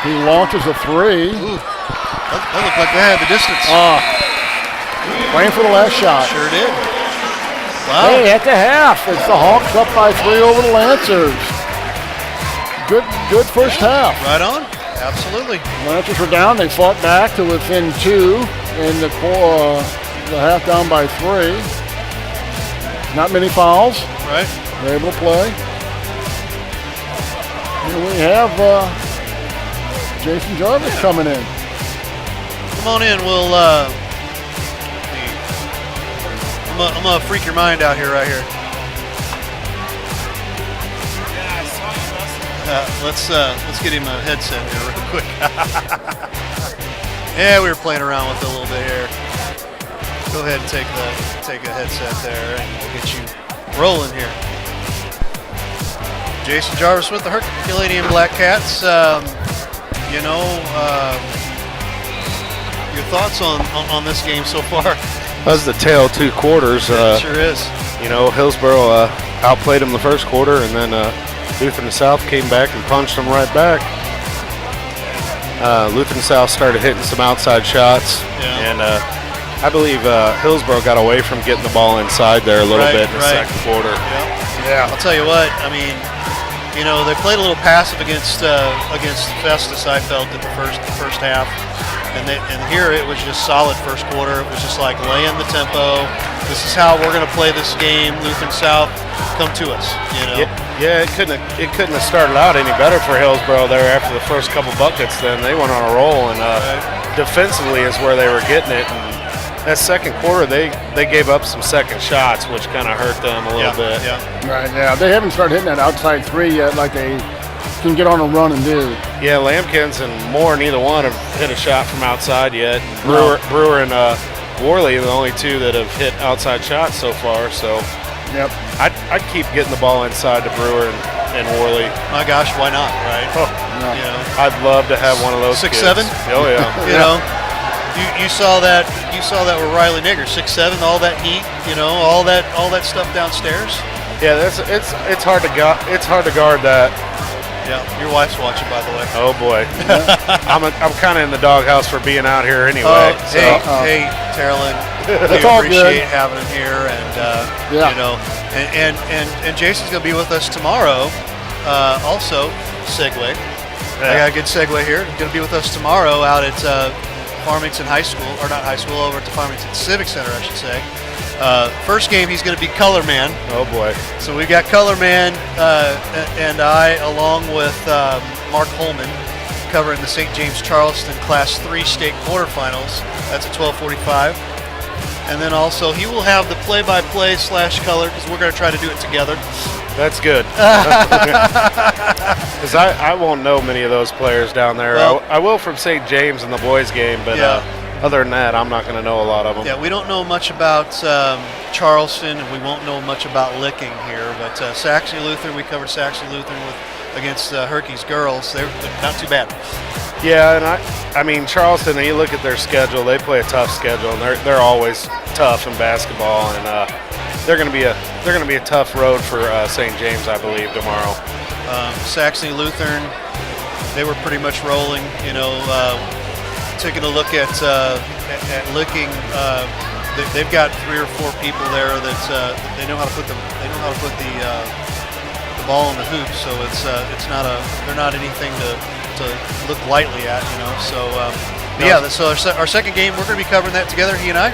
He launches a three. Ooh, that looked like they had the distance. Playing for the last shot. Sure did. Wow. Hey, at the half, it's the Hawks up by 3 over the Lancers. Good first half. Right on. Absolutely. Lancers were down. They fought back to within 2 in the half, down by 3. Not many fouls. Right. They're able to play. Here we have Jason Jarvis coming in. Come on in. We'll. I'm gonna freak your mind out here, right here. Let's get him a headset here real quick. Yeah, we were playing around with it a little bit here. Go ahead and take a headset there, and we'll get you rolling here. Jason Jarvis with the Herculean Black Cats. Your thoughts on this game so far? That was the tail 2 quarters. It sure is. Hillsboro outplayed them the first quarter, and then Lutheran South came back and punched them right back. Lutheran South started hitting some outside shots, and I believe Hillsboro got away from getting the ball inside there a little bit in the second quarter. Yeah, I'll tell you what. I mean, they played a little passive against Festus. I felt in the first half. And here it was just solid first quarter. It was just like laying the tempo. This is how we're going to play this game. Lutheran South, come to us. Yeah, it couldn't have started out any better for Hillsboro there after the first couple buckets. Then they went on a roll, and defensively is where they were getting it. And that second quarter, they gave up some second shots, which kind of hurt them a little bit. Yeah. Right. Yeah, they haven't started hitting that outside 3 yet, like they can get on a run and do. Yeah, Lampkins and Moore, neither one have hit a shot from outside yet. Brewer and Worley are the only 2 that have hit outside shots so far. So, yep, I'd keep getting the ball inside to Brewer and Worley. My gosh, why not? Right? Oh, I'd love to have one of those. 6'7". Oh yeah. You saw that with Riley Nigger, 6'7", all that heat. All that stuff downstairs. Yeah, it's hard to guard that. Yeah, your wife's watching, by the way. Oh boy, I'm kind of in the doghouse for being out here anyway. Hey, Terrelin, we appreciate having him here, and Jason's gonna be with us tomorrow. Also, segue. I got a good segue here. He's gonna be with us tomorrow out at Farmington High School, or not high school, over at the Farmington Civic Center, I should say. First game, he's going to be Color Man. Oh boy! So we've got Color Man and I, along with Mark Holman, covering the St. James Charleston Class 3 state quarterfinals. That's at 12:45. And then also he will have the play-by-play / color, because we're going to try to do it together. That's good. Because I won't know many of those players down there. Well, I will from St. James in the boys game, but other than that, I'm not going to know a lot of them. Yeah, we don't know much about Charleston, and we won't know much about Licking here. But Saxony Lutheran, we covered Saxony Lutheran against Herky's girls. They're not too bad. Yeah, and I mean Charleston. You look at their schedule; they play a tough schedule, and they're always tough in basketball. And they're going to be a tough road for St. James, I believe, tomorrow. Saxony Lutheran, they were pretty much rolling. Taking a look at Licking, they've got 3 or 4 people there that they know how to put the ball in the hoop. So they're not anything to look lightly at, So so our second game, we're going to be covering that together. He and I,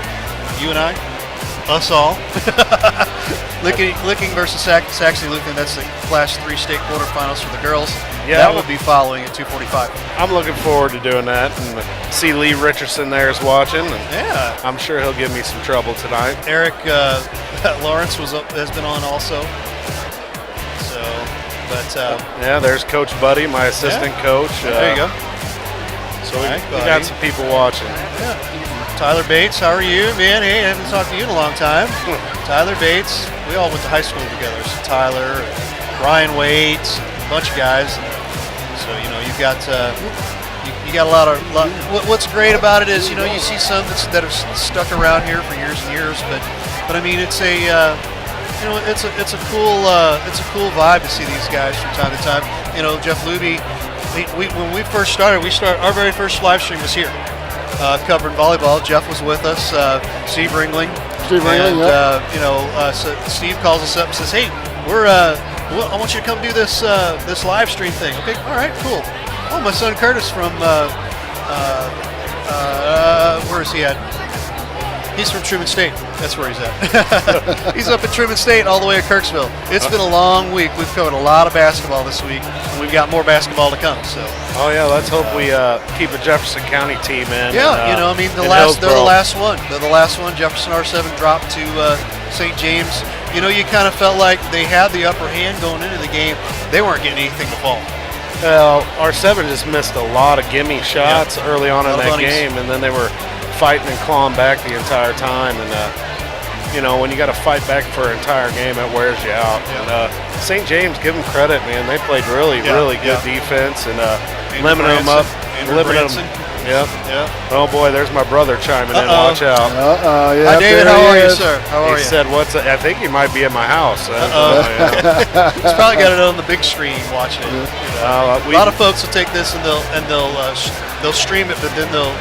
you and I, us all. Licking versus Saxony Lutheran. That's the Class 3 state quarterfinals for the girls. Yeah, that will be following at 2:45. I'm looking forward to doing that, and see Lee Richardson there is watching. And I'm sure he'll give me some trouble tonight. Eric Lawrence has been on also. So, there's Coach Buddy, my assistant coach. There you go. So we got some people watching. Yeah. Tyler Bates, how are you, man? Hey, I haven't talked to you in a long time. Tyler Bates, we all went to high school together. So Tyler, Brian Waits, bunch of guys. So you've got you got a lot. What's great about it is you see some that have stuck around here for years and years, but I mean it's a it's a cool vibe to see these guys from time to time. Jeff Luby, when we first started, our very first live stream was here, covering volleyball. Jeff was with us, Steve Ringling. So Steve calls us up and says, "Hey, I want you to come do this live stream thing." Okay, all right, cool. Oh, my son Curtis from where is he at? He's from Truman State. That's where he's at. He's up at Truman State all the way to Kirksville. It's been a long week. We've covered a lot of basketball this week, and we've got more basketball to come. So. Oh yeah, let's hope we keep a Jefferson County team in. Yeah, they're the last one. They're the last one. Jefferson R7 dropped to St. James. You kind of felt like they had the upper hand going into the game. They weren't getting anything to fall. Well, R7 just missed a lot of gimme shots early on in that game, and then they were fighting and clawing back the entire time. And when you got to fight back for an entire game, it wears you out. Yeah. And St. James, give them credit, man. They played really good defense and limiting them up, limiting them. Yep. Oh boy, there's my brother chiming in. Watch out. Hi, David. How are you, sir? How are you? He said, I think he might be at my house. He's probably got it on the big screen watching it. A lot of folks will take this and they'll stream it, but then they'll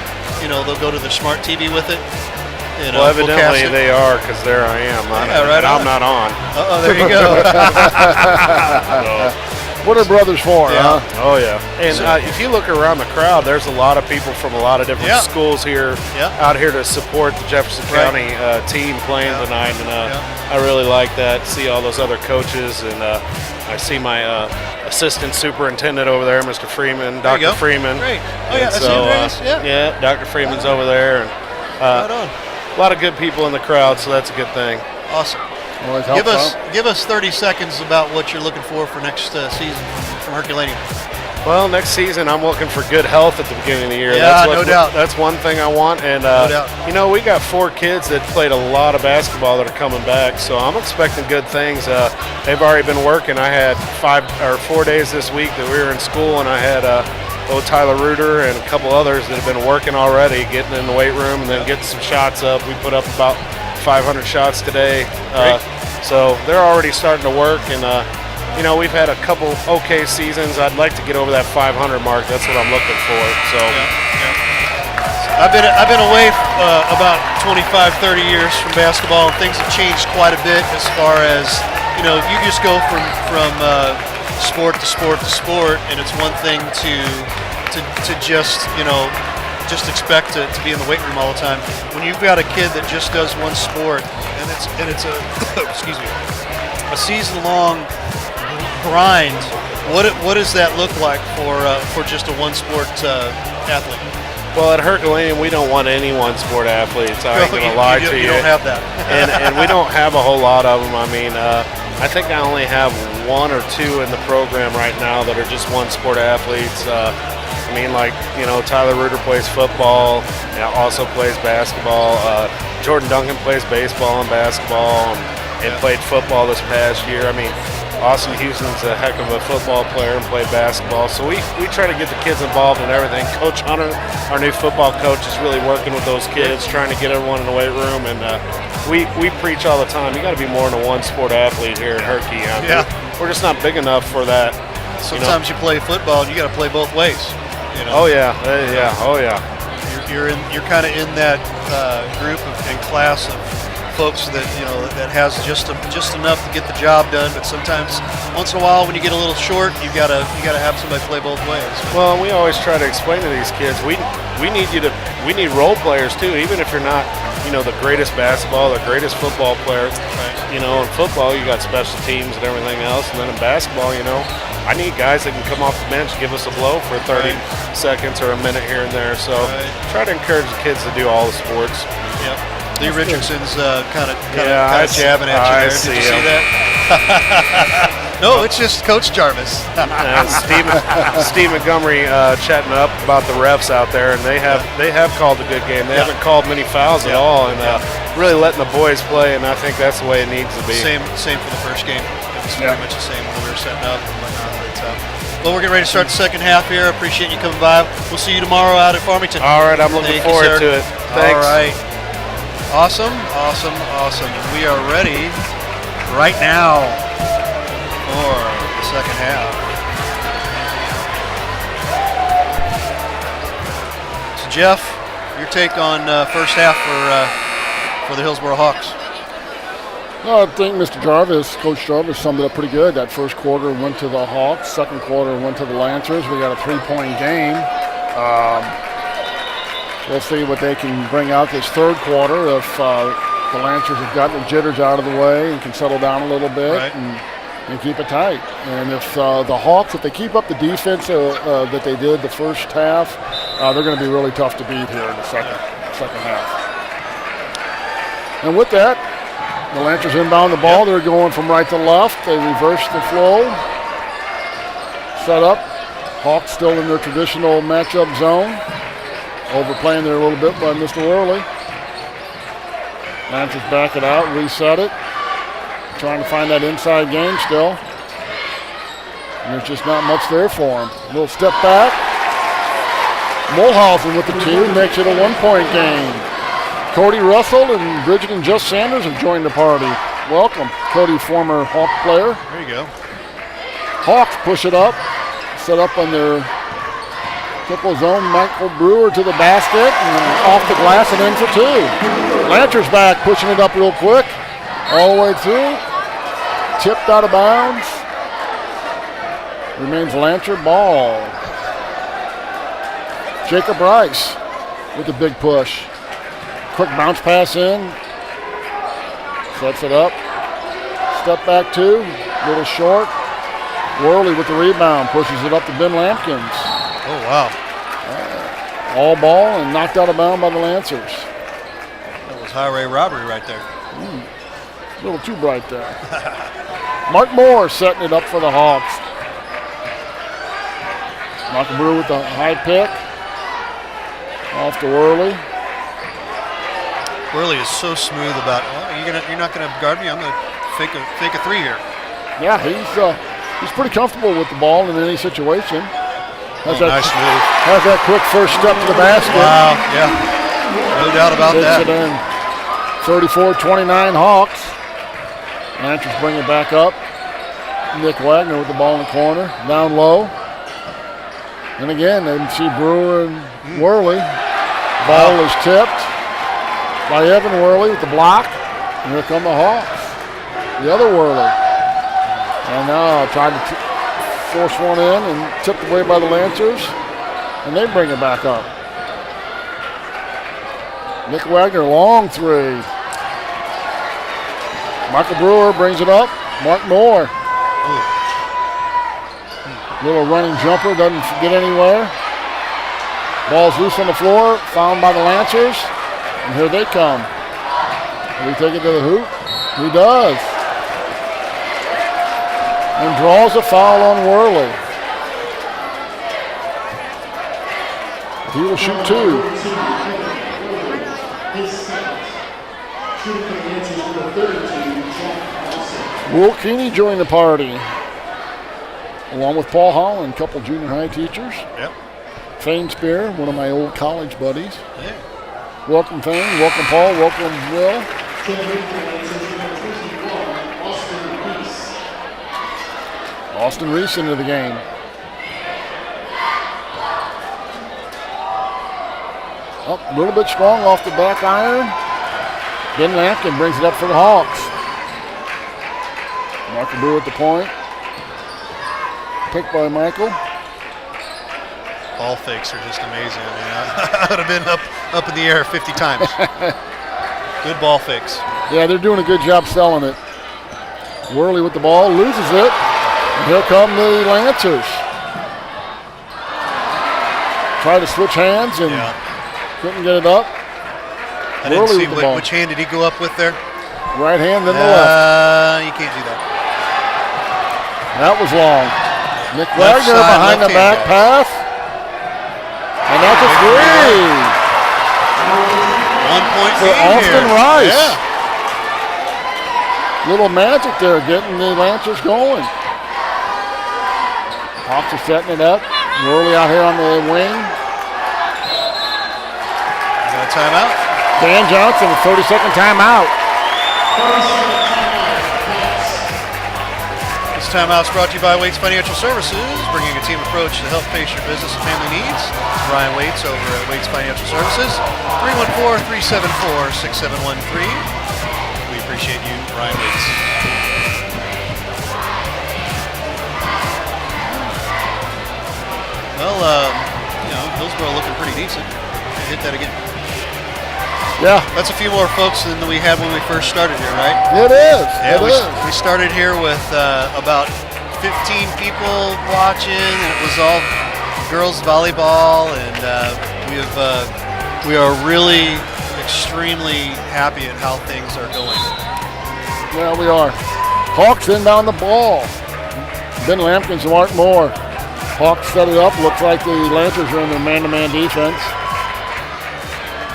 go to their smart TV with it. Well, evidently they are, because there I am. I'm not on. There you go. What are brothers for, huh? Oh, yeah. And if you look around the crowd, there's a lot of people from a lot of different schools here, out here to support the Jefferson County team playing tonight. And I really like that. See all those other coaches, and I see my assistant superintendent over there, Mr. Freeman, Dr. Freeman. Great. Oh, yeah, I see him. Yeah, Dr. Freeman's over there. And right on. A lot of good people in the crowd, so that's a good thing. Awesome. Give us 30 seconds about what you're looking for next season from Herculaneum. Well, next season I'm looking for good health at the beginning of the year. Yeah, no doubt. That's one thing I want. And no doubt. We got 4 kids that played a lot of basketball that are coming back, so I'm expecting good things. They've already been working. I had 4 days this week that we were in school, and I had Tyler Reuter and a couple others that have been working already, getting in the weight room and then getting some shots up. We put up about 500 shots today. So they're already starting to work, and we've had a couple okay seasons. I'd like to get over that 500 mark. That's what I'm looking for. So I've been away about 25, 30 years from basketball, and things have changed quite a bit as far as if you just go from sport to sport to sport, and it's one thing to just expect to be in the weight room all the time. When you've got a kid that just does one sport, and it's a excuse me, a season-long grind, what does that look like for just a one-sport athlete? Well, at Herculaneum, we don't want any one-sport athletes. I ain't gonna lie to you. You don't have that, and we don't have a whole lot of them. I mean, I think I only have 1 or 2 in the program right now that are just one-sport athletes. Tyler Reuter plays football, also plays basketball. Jordan Duncan plays baseball and basketball, and played football this past year. I mean, Austin Houston's a heck of a football player and played basketball. So we try to get the kids involved in everything. Coach Hunter, our new football coach, is really working with those kids, trying to get everyone in the weight room. And we preach all the time, you got to be more than a one-sport athlete here at Herky. We're just not big enough for that. Sometimes you play football and you got to play both ways. Oh yeah. You're kind of in that group and class of folks that that has just enough to get the job done, but sometimes once in a while when you get a little short, you gotta have somebody play both ways. Well, we always try to explain to these kids we need role players too, even if you're not the greatest basketball, the greatest football player. Right. In football you got special teams and everything else, and then in basketball, I need guys that can come off the bench, give us a blow for 30 seconds or a minute here and there. So try to encourage the kids to do all the sports. Yep. Lee Richardson's kind of jabbing at you there. Did you see that? No, it's just Coach Jarvis. Steve Montgomery chatting up about the refs out there, and they have called a good game. They haven't called many fouls at all, and really letting the boys play, and I think that's the way it needs to be. Same for the first game. It was very much the same when we were setting up and whatnot. But, well, we're getting ready to start the second half here. Appreciate you coming by. We'll see you tomorrow out at Farmington. All right, I'm looking forward to it. Thanks. All right. Awesome. We are ready right now for the second half. So, Jeff, your take on first half for the Hillsboro Hawks? Well, I think Mr. Jarvis, Coach Jarvis, summed it up pretty good. That first quarter went to the Hawks. Second quarter went to the Lancers. We got a 3-point game. We'll see what they can bring out this third quarter if the Lancers have gotten the jitters out of the way and can settle down a little bit and keep it tight. And if the Hawks, if they keep up the defense that they did the first half, they're going to be really tough to beat here in the second half. And with that, the Lancers inbound the ball. They're going from right to left. They reverse the flow. Set up. Hawks still in their traditional matchup zone. Overplaying there a little bit by Mr. Worley. Lancers back it out, reset it. Trying to find that inside game still. And there's just not much there for him. A little step back. Mulhausen with the 2 makes it a 1-point game. Cody Russell and Bridget and Just Sanders have joined the party. Welcome. Cody, former Hawk player. There you go. Hawks push it up. Set up on their triple zone. Michael Brewer to the basket and off the glass and in for 2. Lancers back, pushing it up real quick. All the way through. Tipped out of bounds. Remains Lancer ball. Jacob Rice with the big push. Quick bounce pass in. Sets it up. Step back 2. Little short. Worley with the rebound. Pushes it up to Ben Lampkins. Oh, wow. All ball and knocked out of bounds by the Lancers. That was highway robbery right there. A little too bright there. Mark Moore setting it up for the Hawks. Michael Brewer with the high pick. Off to Worley. Worley is so smooth about, you're not gonna guard me. I'm gonna fake a 3 here. Yeah, he's pretty comfortable with the ball in any situation. Nice move. Has that quick first step to the basket. Wow, yeah, no doubt about that. Takes it in. 34-29 Hawks. Lancers bring it back up. Nick Wagner with the ball in the corner, down low. And again, they see Brewer and Worley. Ball is tipped by Evan Worley with the block. And here come the Hawks. The other Worley. And now trying to force one in and tipped away by the Lancers. And they bring it back up. Nick Wagner, long 3. Michael Brewer brings it up. Mark Moore. Little running jumper, doesn't get anywhere. Ball's loose on the floor, found by the Lancers. And here they come. Will he take it to the hoop? He does. And draws a foul on Worley. He will shoot 2. Will Keeney joined the party, along with Paul Holland, a couple junior high teachers. Yep. Fane Spear, one of my old college buddies. Yeah. Welcome, Fane. Welcome, Paul. Welcome, Will. Austin Reese into the game. Up a little bit strong off the back iron. Ben Lampkin brings it up for the Hawks. Michael Brewer at the point. Picked by Michael. Ball fakes are just amazing. I mean, I would have been up in the air 50 times. Good ball fakes. Yeah, they're doing a good job selling it. Worley with the ball, loses it. And here come the Lancers. Try to switch hands and couldn't get it up. I didn't see which hand did he go up with there? Right hand, then the left. You can't do that. That was long. Nick Wagner behind the back pass. And that's a 3. 1-point for game Austin here. Rice. Yeah. Little magic there, getting the Lancers going. Hawks are setting it up. Worley out here on the wing. Got a timeout. Dan Johnson, a 30-second timeout. This timeout is brought to you by Waits Financial Services, bringing a team approach to help face your business and family needs. It's Ryan Waits over at Waits Financial Services, 314-374-6713. We appreciate you, Ryan Waits. Well, Hillsboro looking pretty decent. Hit that again. Yeah. That's a few more folks than we had when we first started here, right? It is. Yeah, we started here with about 15 people watching, and it was all girls volleyball, and we are really extremely happy at how things are going. Yeah, we are. Hawks inbound the ball. Ben Lampkins and Mark Moore. Hawks set it up. Looks like the Lancers are in their man-to-man defense.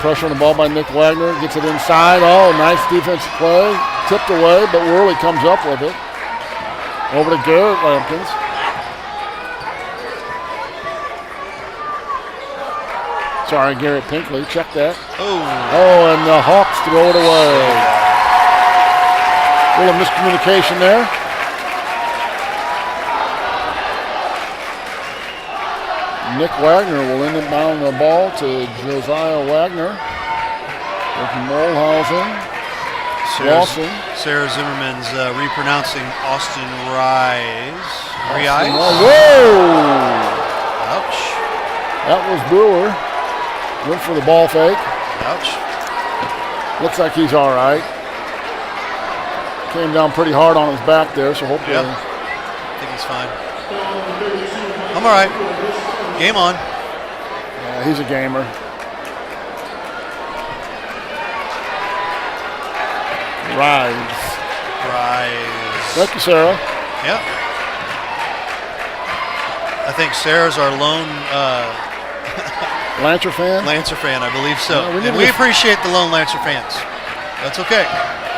Pressure on the ball by Nick Wagner. Gets it inside. Oh, nice defensive play. Tipped away, but Worley comes up with it. Over to Garrett Lampkins. Sorry, Garrett Pinkley. Check that. Oh, and the Hawks throw it away. A little miscommunication there. Nick Wagner will inbound the ball to Josiah Wagner. With Mulhausen. Sarah Zimmerman's repronouncing Austin Rise. Whoa! Ouch. That was Brewer. Went for the ball fake. Ouch. Looks like he's all right. Came down pretty hard on his back there, so hopefully. Yep. I think he's fine. I'm all right. Game on. Yeah, he's a gamer. Rise. Thank you, Sarah. Yep. I think Sarah's our lone Lancer fan? Lancer fan, I believe so. Yeah, we appreciate the lone Lancer fans. That's okay.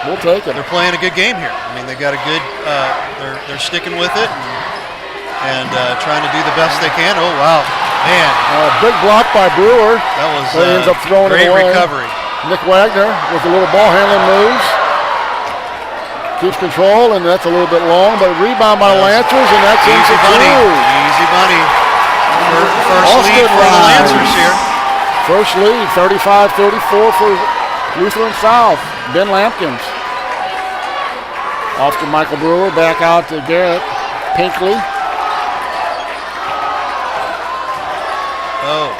We'll take it. They're playing a good game here. I mean, they got a good. They're sticking with it and trying to do the best they can. Oh wow, man! Big block by Brewer. That was he ends up throwing great it away. Recovery. Nick Wagner with a little ball handling moves. Keeps control, and that's a little bit long, but rebound by the Lancers, and that's easy bunny. Easy bunny. First lead for the Lancers here. First lead, 35-34 for Lutheran South. Ben Lampkins. Off to Michael Brewer, back out to Garrett Pinkley. Oh,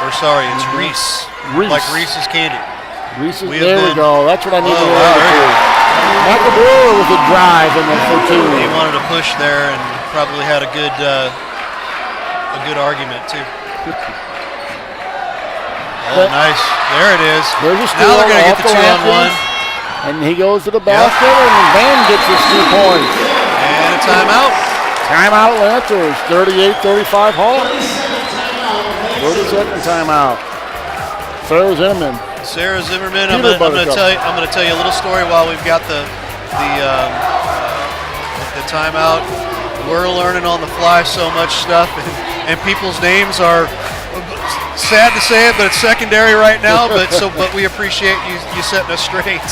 we're sorry, it's Reese. Like Reese's candy. Reese's, there we go. That's what I need to learn to. Michael Brewer with a drive in the 14. He wanted to push there and probably had a good argument too. Oh, nice. There it is. Now they're going to get the 2-on-1. And he goes to the basket, and Van gets his 2 points. And a timeout. Timeout Lancers, 38-35 Hawks. 30-second timeout. Sarah Zimmerman. I'm going to tell you a little story while we've got the timeout. We're learning on the fly so much stuff, and people's names are sad to say it, but it's secondary right now. But we appreciate you setting us straight.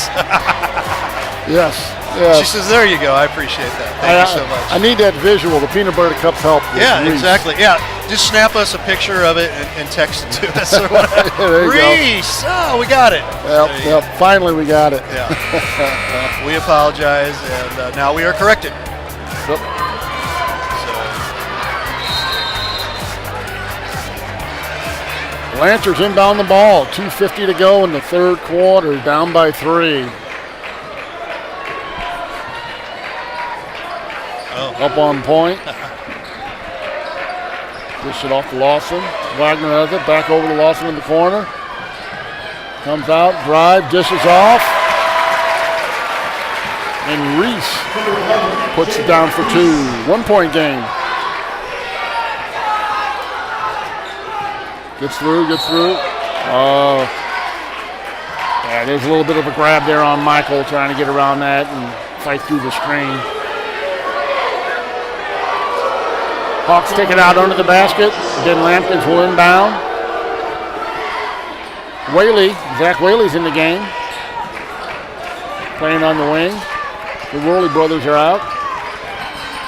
Yes. She says, "There you go. I appreciate that. Thank you so much." I need that visual. The peanut butter cups help. Yeah, exactly. Yeah, just snap us a picture of it and text it to us. Reese, oh, we got it. Yep. Finally, we got it. Yeah. We apologize, and now we are corrected. Yep. Lancers inbound the ball. 2:50 to go in the third quarter. Down by 3. Up on point. Dish it off to Lawson. Wagner has it. Back over to Lawson in the corner. Comes out. Drive. Dishes off. And Reese puts it down for 2. 1-point game. Gets through. Yeah, there's a little bit of a grab there on Michael trying to get around that and fight through the screen. Hawks take it out under the basket. Then Lampkins will inbound. Zach Whaley's in the game. Playing on the wing. The Worley brothers are out.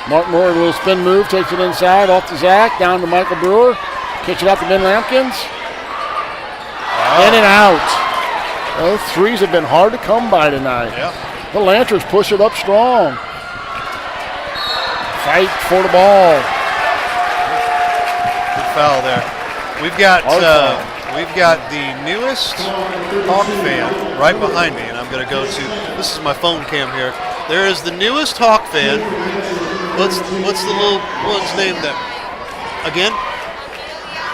Mark Moore, a little spin move, takes it inside, off to Zach, down to Michael Brewer. Kicks it out to Ben Lampkins. In and out. Those threes have been hard to come by tonight. Yeah. The Lancers push it up strong. Fight for the ball. Good foul there. We've got the newest Hawk fan right behind me, and I'm going to go to. This is my phone cam here. There is the newest Hawk fan. What's the little one's name there? Again?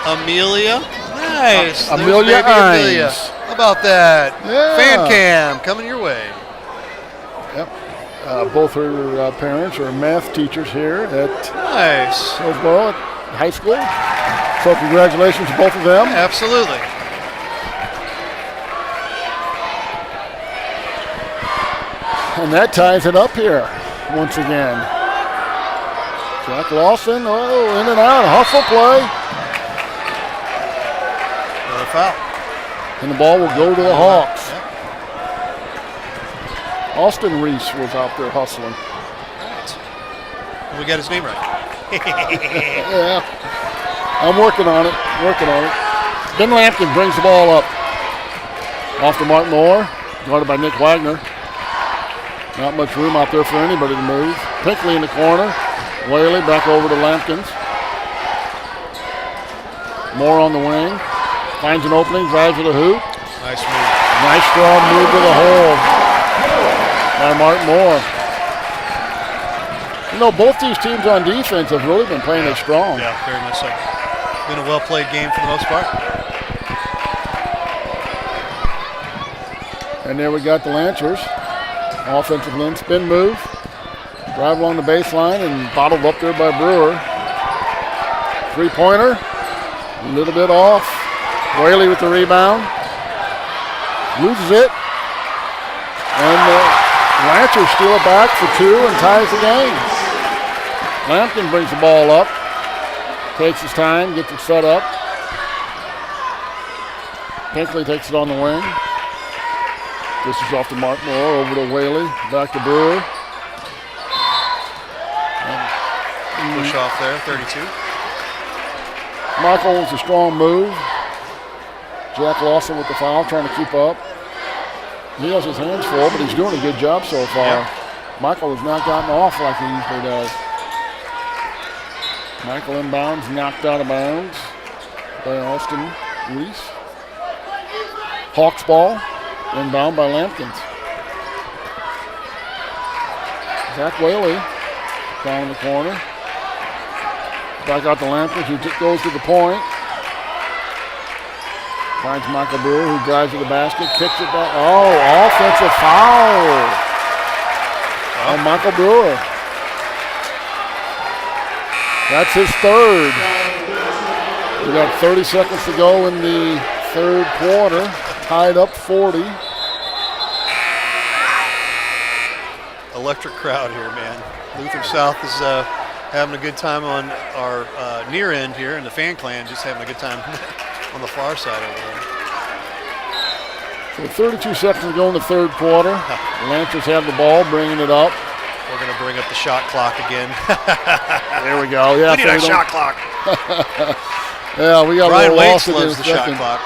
Amelia. Nice. Amelia Amelia. How about that? Yeah. Fan cam coming your way. Yep. Both her parents are math teachers here at Nice. Hillsboro High School. So congratulations to both of them. Absolutely. And that ties it up here once again. Jack Lawson, in and out, hustle play. Another foul. And the ball will go to the Hawks. Yep. Austin Reese was out there hustling. Right. We got his name right. Yeah. I'm working on it. Ben Lampkin brings the ball up. Off to Mark Moore. Guarded by Nick Wagner. Not much room out there for anybody to move. Pinkley in the corner. Whaley back over to Lampkins. Moore on the wing. Finds an opening, drives to the hoop. Nice move. Nice strong move to the hole by Mark Moore. You know, both these teams on defense have really been playing it strong. Yeah, very much so. Been a well-played game for the most part. And there we got the Lancers. Offensive lane spin move. Drive along the baseline and bottled up there by Brewer. Three-pointer. A little bit off. Whaley with the rebound. Loses it. And the Lancers steal it back for two and ties the game. Lampkin brings the ball up. Takes his time, gets it set up. Pinkley takes it on the wing. This is off to Mark Moore, over to Whaley, back to Brewer. Push off there, 32. Michael's a strong move. Jack Lawson with the foul, trying to keep up. He has his hands full, but he's doing a good job so far. Yeah. Michael has not gotten off like he usually does. Michael inbounds, knocked out of bounds by Austin Reese. Hawks ball, inbound by Lampkins. Zach Whaley down in the corner. Back out to Lampkins, who goes to the point. Finds Michael Brewer, who drives to the basket, kicks it back. Oh, offensive foul on Michael Brewer. That's his third. We got 30 seconds to go in the third quarter. Tied up 40. Electric crowd here, man. Lutheran South is having a good time on our near end here, and the fan clan just having a good time on the far side over there. So 32 seconds to go in the third quarter. The Lancers have the ball, bringing it up. We're going to bring up the shot clock again. There we go. Yeah, we need a shot clock. Yeah, we got Ryan a little Waits loss loves the shot second. clock.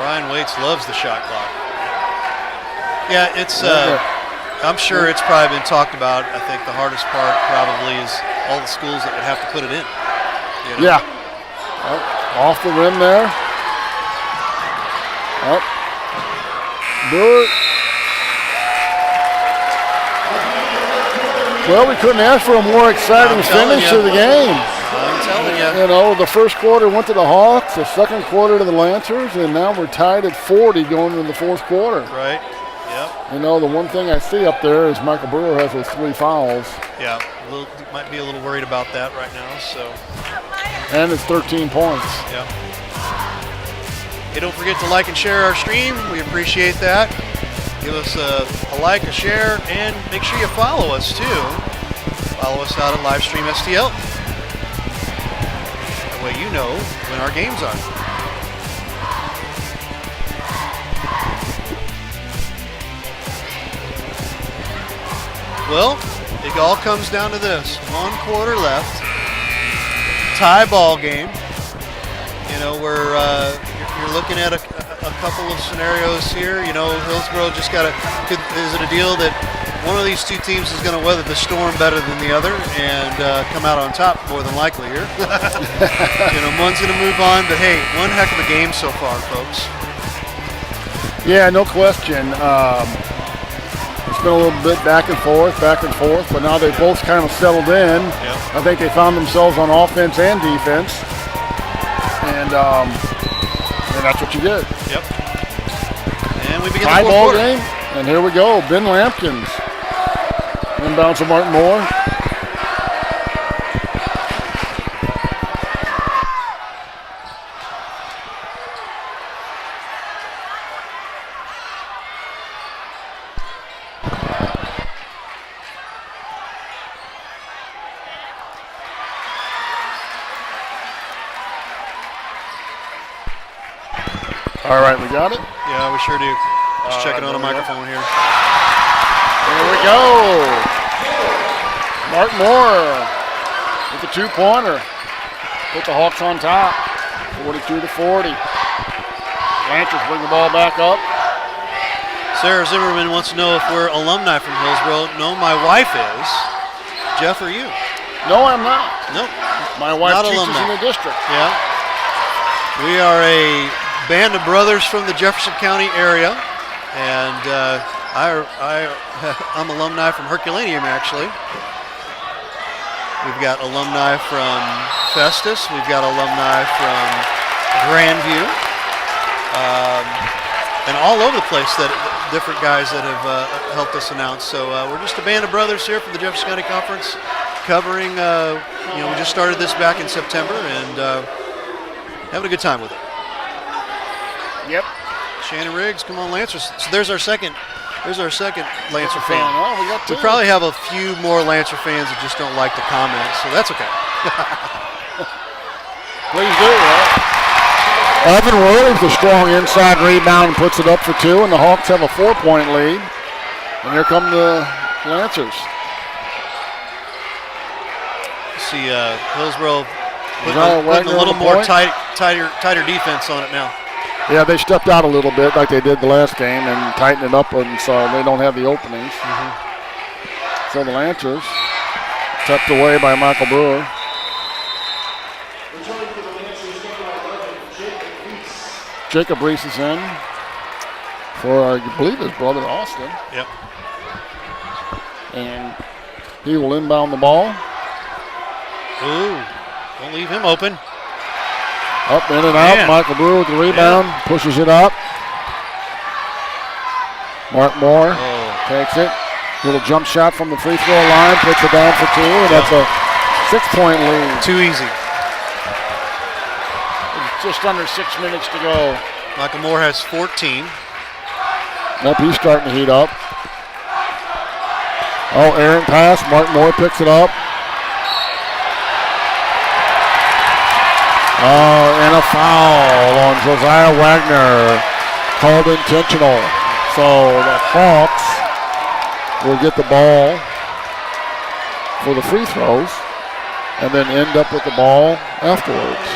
Ryan Waits loves the shot clock. Yeah, it's. I'm sure it's probably been talked about. I think the hardest part probably is all the schools that would have to put it in. You know? Yeah. Off the rim there. Up. Do it. Well, we couldn't ask for a more exciting finish to the game. I'm telling you. You know, the first quarter went to the Hawks, the second quarter to the Lancers, and now we're tied at 40 going into the fourth quarter. Right. Yep. You know, the one thing I see up there is Michael Brewer has those 3 fouls. Yeah. Might be a little worried about that right now. So. And it's 13 points. Yep. Hey, don't forget to like and share our stream. We appreciate that. Give us a like, a share, and make sure you follow us too. Follow us out at Livestream STL. That way you know when our games are. Well, it all comes down to this. 1 quarter left. Tie ball game. You know, you're looking at a couple of scenarios here. You know, Hillsboro just is it a deal that one of these two teams is going to weather the storm better than the other and come out on top more than likely here? You know, one's going to move on, but hey, one heck of a game so far, folks. Yeah, no question. It's been a little bit back and forth, but now they've both kind of settled in. Yep. I think they found themselves on offense and defense, and that's what you did. Yep. And we begin Tie the fourth ball quarter. game, and here we go. Ben Lampkins. Inbound to Martin Moore. All right, we got it? Yeah, we sure do. Just checking on a microphone here. There we go. Mark Moore with the 2-pointer. Put the Hawks on top. 42-40. Lancers bring the ball back up. Sarah Zimmerman wants to know if we're alumni from Hillsboro. No, my wife is. Jeff, are you? No, I'm not. Nope. My wife Not teaches alumni. in the district. Yeah. We are a band of brothers from the Jefferson County area, and I'm alumni from Herculaneum, actually. We've got alumni from Festus. We've got alumni from Grandview, and all over the place. That different guys that have helped us announce. So we're just a band of brothers here from the Jefferson County Conference, covering. We just started this back in September, and having a good time with it. Yep. Shannon Riggs, come on, Lancers. So there's our second Lancer fan. Oh, we got two. We probably have a few more Lancer fans that just don't like to comment, so that's okay. Please do, right? Evan Williams, a strong inside rebound, puts it up for 2, and the Hawks have a 4-point lead. And here come the Lancers. See, Hillsboro putting Wagner a little on the more point. tighter defense on it now. Yeah, they stepped out a little bit like they did the last game and tightened it up, and so they don't have the openings. So the Lancers, tucked away by Michael Brewer. Jacob Reese is in for, I believe, his brother Austin. Yep. And he will inbound the ball. Ooh, don't leave him open. Up, in and out. Man. Michael Brewer with the rebound, pushes it up. Mark Moore takes it. Little jump shot from the free throw line, puts it down for 2, and that's a 6-point lead. Too easy. Just under 6 minutes to go. Michael Moore has 14. Nope, he's starting to heat up. Oh, errant pass. Mark Moore picks it up. And a foul on Josiah Wagner, called intentional. So the Hawks will get the ball for the free throws and then end up with the ball afterwards.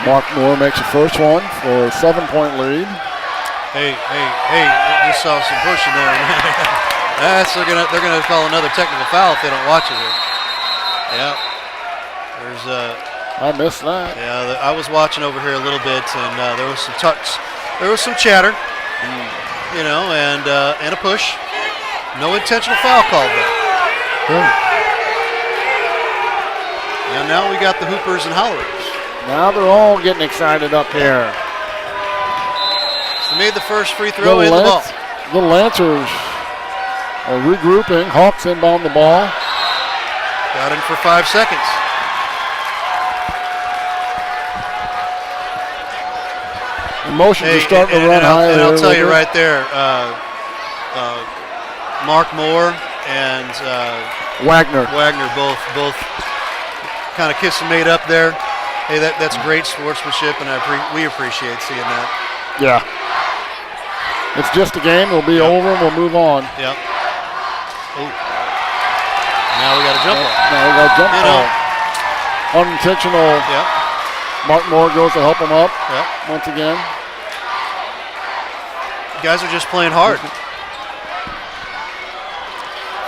Mark Moore makes the first one for a 7-point lead. Hey! Just saw some pushing there. They're gonna call another technical foul if they don't watch it here. Yeah. I missed that. Yeah, I was watching over here a little bit, and there was some touch. There was some chatter, and a push. No intentional foul called though. And now we got the hoopers and hollerers. Now they're all getting excited up here. So they made the first free throw in the ball. The Lancers regrouping. Hawks inbound the ball. Got him for 5 seconds. Emotions are starting to run high. And I'll tell you right there, Mark Moore and Wagner both kind of kissed and made up there. Hey, that's great sportsmanship, and we appreciate seeing that. Yeah. It's just a game. It'll be over, and we'll move on. Yep. Oh. Now we got a jump ball. Now we got a jump ball. Unintentional. Yep. Mark Moore goes to help him up. Yep. Once again. You guys are just playing hard.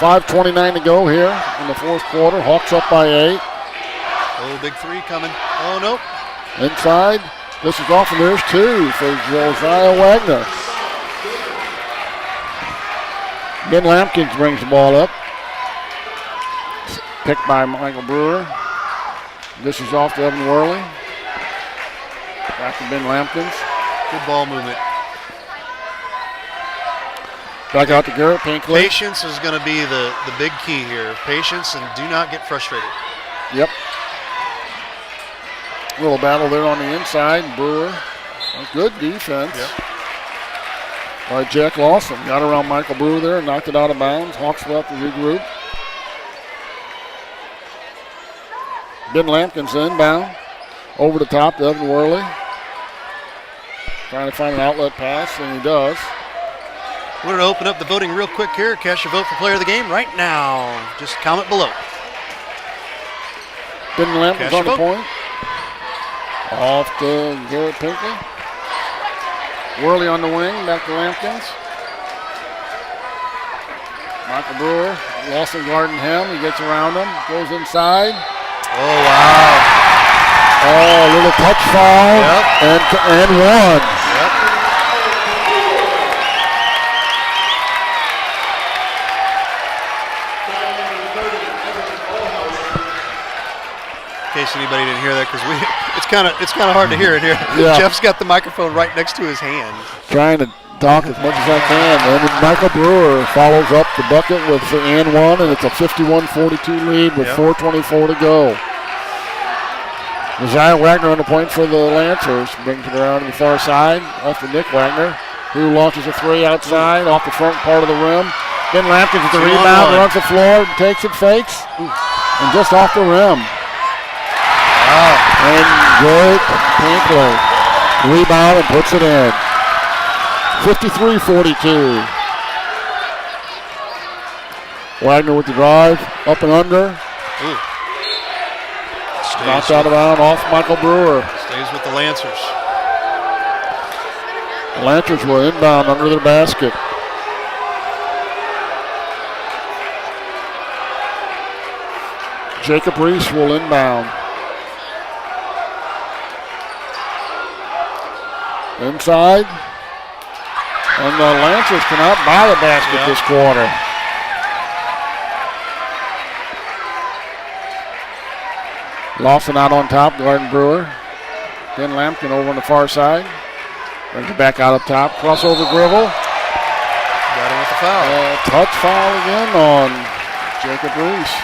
5:29 to go here in the fourth quarter. Hawks up by 8. Oh, big three coming. Oh, nope. Inside. This is off, and there's 2 for Josiah Wagner. Ben Lampkins brings the ball up. Picked by Michael Brewer. This is off to Evan Worley. Back to Ben Lampkins. Good ball movement. Back out to Garrett Pinkley. Patience is going to be the big key here. Patience, and do not get frustrated. Yep. A little battle there on the inside. Brewer. A good defense. Yep. By Jack Lawson. Got around Michael Brewer there and knocked it out of bounds. Hawks will have to regroup. Ben Lampkins inbound. Over the top to Evan Worley. Trying to find an outlet pass, and he does. We're going to open up the voting real quick here. Cast your vote for player of the game right now. Just comment below. Ben Lampkins on the point. Off to Garrett Pinkley. Worley on the wing, back to Lampkins. Michael Brewer, Lawson guarding him. He gets around him, goes inside. Oh, wow. Oh, a little touch foul. Yep. And one. Yep. In case anybody didn't hear that, because it's kind of hard to hear it here. Yeah. Jeff's got the microphone right next to his hand. Trying to talk as much as I can. And Michael Brewer follows up the bucket with the and one, and it's a 51-42 lead with 4:24 to go. Josiah Wagner on the point for the Lancers. Brings it around to the far side. Off to Nick Wagner, who launches a 3 outside off the front part of the rim. Then Lampkins with the rebound, runs the floor, takes it, fakes, and just off the rim. Wow. And Garrett Pinkley rebound and puts it in. 53-42. Wagner with the drive, up and under. Ooh. Knocked out of bounds off Michael Brewer. Stays with the Lancers. The Lancers were inbound under their basket. Jacob Reese will inbound. Inside. And the Lancers cannot buy the basket this quarter. Lawson out on top, guarding Brewer. Then Lampkin over on the far side. Brings it back out up top. Crossover Gribble. Got him with the foul. Touch foul again on Jacob Reese.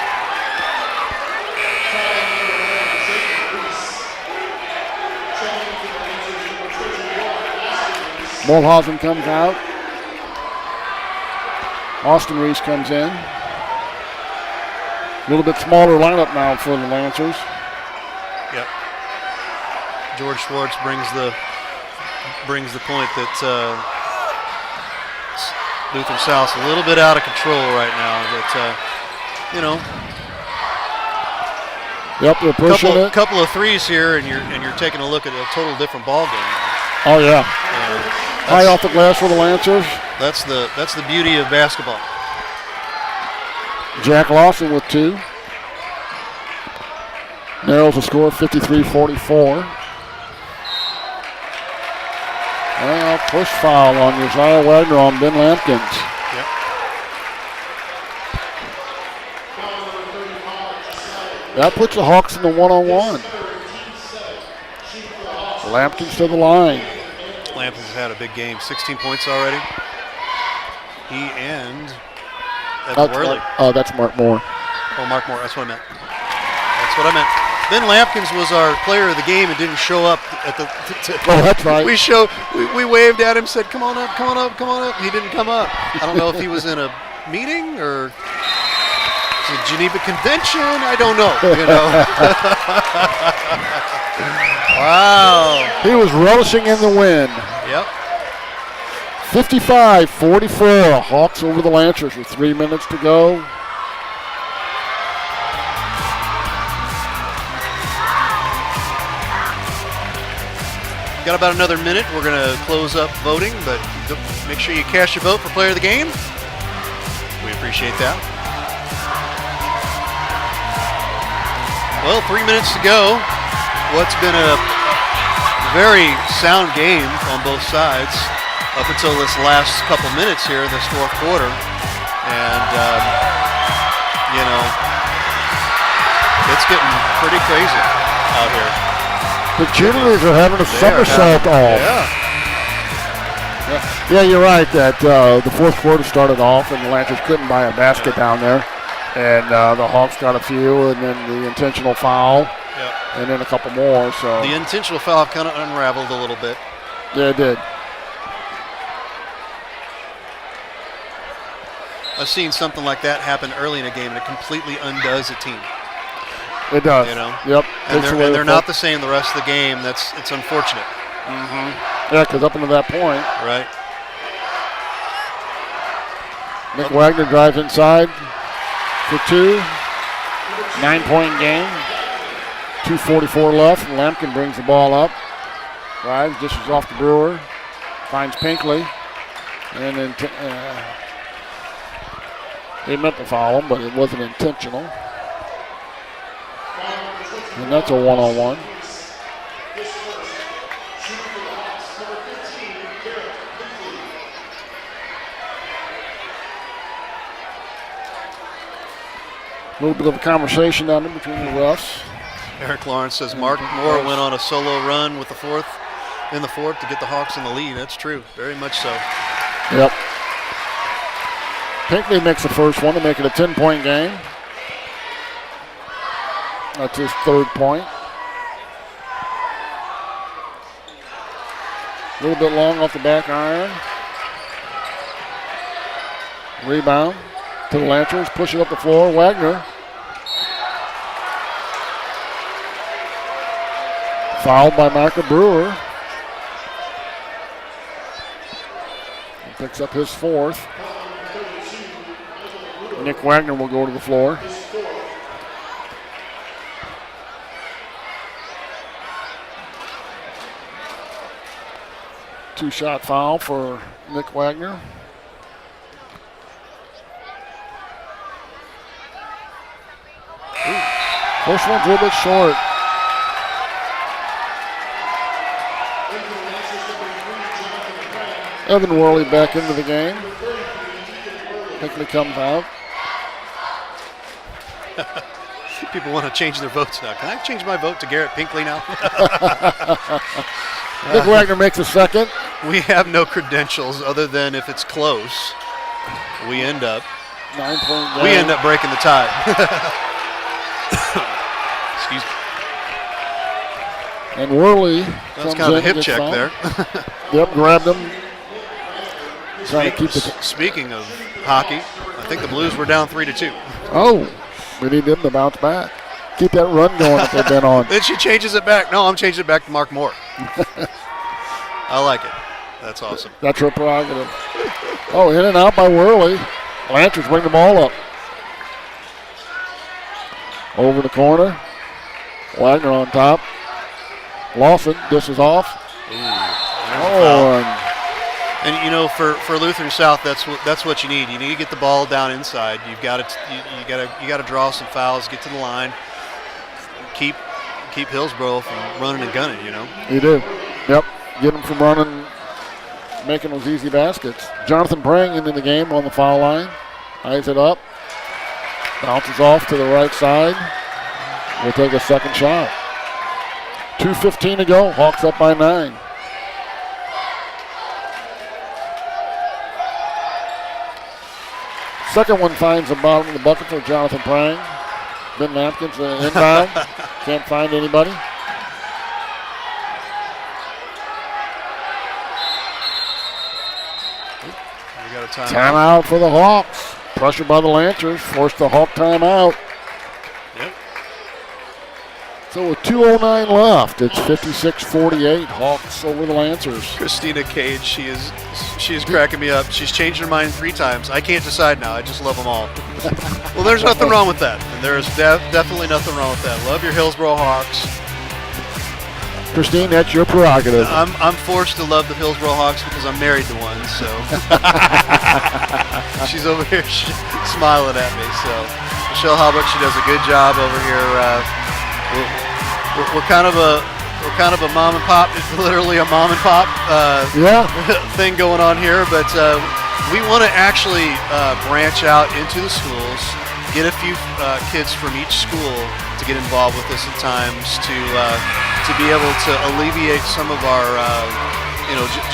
Mulhausen comes out. Austin Reese comes in. A little bit smaller lineup now for the Lancers. Yep. George Schwartz brings the point that Lutheran South's a little bit out of control right now. But Yep, they're pushing it. Couple of threes here, and you're taking a look at a total different ball game. Oh yeah. High off the glass for the Lancers. That's the beauty of basketball. Jack Lawson with 2. Narrows the score 53-44. Well, push foul on Josiah Wagner on Ben Lampkins. Yep. That puts the Hawks in the 1-on-1. Lampkins to the line. Lampkins has had a big game, 16 points already. He and Evan Worley. That's Mark Moore. Oh, Mark Moore. That's what I meant. That's what I meant. Ben Lampkins was our player of the game and didn't show up at the. Oh, that's right. We waved at him, said, "Come on up, come on up, come on up." He didn't come up. I don't know if he was in a meeting or the Geneva Convention. I don't know. Wow. He was relishing in the win. Yep. 55-44. Hawks over the Lancers with 3 minutes to go. Got about another minute. We're going to close up voting, but make sure you cast your vote for player of the game. We appreciate that. Well, 3 minutes to go. What's been a very sound game on both sides up until this last couple minutes here in this fourth quarter. And, it's getting pretty crazy out here. The cheerleaders are having a somersault off. Yeah, you're right that the fourth quarter started off and the Lancers couldn't buy a basket down there. And the Hawks got a few, and then the intentional foul, and then a couple more. So the intentional foul kind of unraveled a little bit. Yeah, it did. I've seen something like that happen early in a game, and it completely undoes a team. It does. Yep. And they're not the same the rest of the game. It's unfortunate. Mm-hmm. Yeah, because up until that point. Right. Nick Wagner drives inside for 2. 9-point game. 2:44 left. Lampkin brings the ball up. Drives, dishes off to Brewer. Finds Pinkley. And then they meant to foul him, but it wasn't intentional. And that's a one-on-one. A little bit of a conversation down there between the refs. Eric Lawrence says Mark Moore went on a solo run with the fourth to get the Hawks in the lead. That's true, very much so. Yep. Pinkley makes the first one to make it a 10-point game. That's his third point. A little bit long off the back iron. Rebound to the Lancers. Push it up the floor. Wagner. Fouled by Micah Brewer. He picks up his fourth. Nick Wagner will go to the floor. Two-shot foul for Nick Wagner. First one's a little bit short. Evan Worley back into the game. Pinkley comes out. People want to change their votes now. Can I change my vote to Garrett Pinkley now? Nick Wagner makes a second. We have no credentials other than if it's close, we end up 9-point game. We end up breaking the tie. Excuse me. And Worley. That's kind of a hip check there. Yep, grabbed him. Trying to keep the. Speaking of hockey, I think the Blues were down 3-2. Oh, we need them to bounce back. Keep that run going that they've been on. Then she changes it back. No, I'm changing it back to Mark Moore. I like it. That's awesome. That's her prerogative. Oh, in and out by Worley. Lancers bring the ball up. Over the corner. Wagner on top. Lawson dishes off. And you know, for Lutheran South, that's what you need. You need to get the ball down inside. You got to draw some fouls, get to the line, keep Hillsboro from running and gunning. You know. You do. Yep. Get them from running, making those easy baskets. Jonathan Prang into the game on the foul line. Eyes it up. Bounces off to the right side. We'll take a second shot. 2:15 to go. Hawks up by 9. second one finds the bottom of the bucket for Jonathan Prang. Ben Lampkins inbound. Can't find anybody. We got a timeout. Timeout for the Hawks. Pressure by the Lancers. Forced the Hawk timeout. Yep. So with 2:09 left, it's 56-48. Hawks over the Lancers. Christina Cage, she is cracking me up. She's changed her mind 3 times. I can't decide now. I just love them all. Well, there's nothing wrong with that. And there is definitely nothing wrong with that. Love your Hillsboro Hawks. Christine, that's your prerogative. I'm forced to love the Hillsboro Hawks because I'm married to one. So she's over here smiling at me. So Michelle Halbert, she does a good job over here. We're kind of a mom and pop. It's literally a mom and pop thing going on here, but we want to actually branch out into the schools, get a few kids from each school to get involved with us at times to be able to alleviate some of our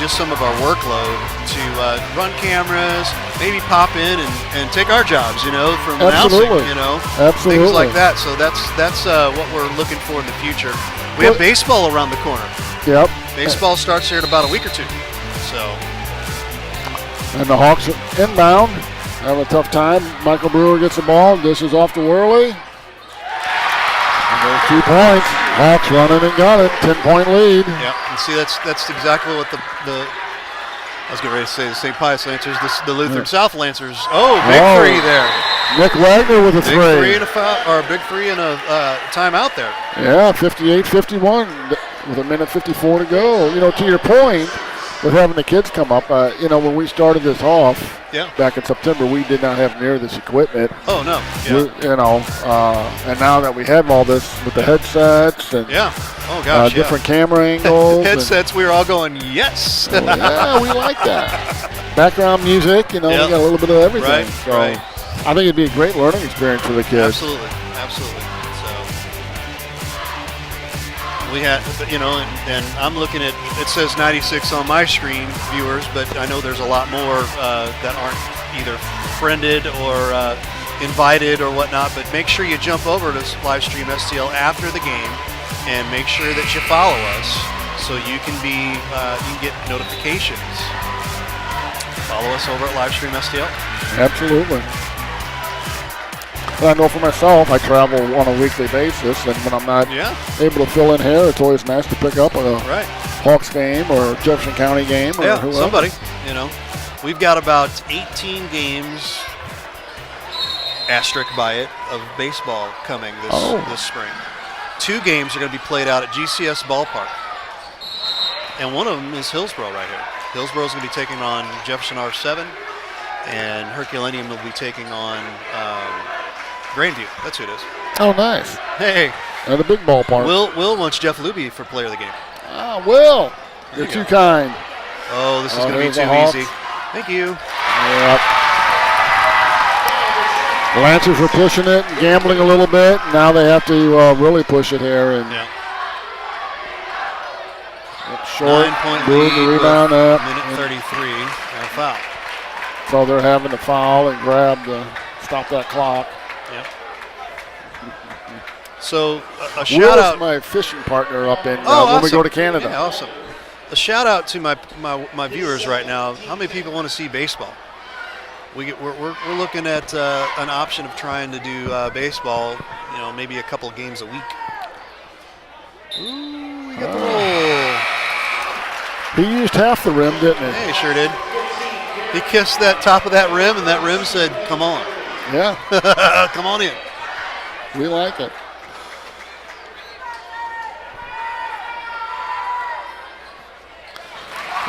just some of our workload, to run cameras, maybe pop in and take our jobs, from announcing, Absolutely. things like that. So that's what we're looking for in the future. We have baseball around the corner. Yep. Baseball starts here in about a week or 2. So. And the Hawks inbound. Have a tough time. Michael Brewer gets the ball. This is off to Worley. And there's 2 points. Hawks running and gunning. 10-point lead. Yeah, and see that's exactly what the I was getting ready to say the St. Pius Lancers, the Lutheran South Lancers. Oh, big 3 there. Nick Wagner with a big 3 and a foul, or a big 3 and a timeout there. Yeah, 58-51 with 1:54 to go. To your point, with having the kids come up, when we started this off back in September, we did not have near this equipment. Oh, no. Yeah. And now that we have all this with the headsets and different camera angles. Headsets, we were all going, yes. Yeah, we like that. Background music, we got a little bit of everything. Right, so right. I think it'd be a great learning experience for the kids. Absolutely. We had, and I'm looking at, it says 96 on my screen, viewers, but I know there's a lot more that aren't either friended or invited or whatnot, but make sure you jump over to Livestream STL after the game and make sure that you follow us so you can get notifications. Follow us over at Livestream STL. Absolutely. I know for myself, I travel on a weekly basis, and when I'm not able to fill in here, it's always nice to pick up a Hawks game or Jefferson County game or whoever. Somebody. We've got about 18 games, asterisk by it, of baseball coming this spring. 2 games are going to be played out at GCS Ballpark, and one of them is Hillsboro right here. Hillsboro is going to be taking on Jefferson R7, and Herculaneum will be taking on Grandview. That's who it is. Oh, nice. Hey. At a big ballpark. Will wants Jeff Luby for player of the game. Will. You're too kind. Oh, this is going to be too easy. Thank you. Yep. The Lancers were pushing it, gambling a little bit. Now they have to really push it here. And short. 9-point lead. The rebound up. Minute 33. And a foul. So they're having to foul and grab to stop that clock. Yep. So a shout out. My fishing partner up in awesome. when we go to Canada. Yeah, awesome. A shout out to my viewers right now. How many people want to see baseball? We're looking at an option of trying to do baseball. Maybe a couple of games a week. Ooh, we got the roll. He used half the rim, didn't he? Yeah, he sure did. He kissed that top of that rim, and that rim said, "Come on." Yeah. Come on in. We like it.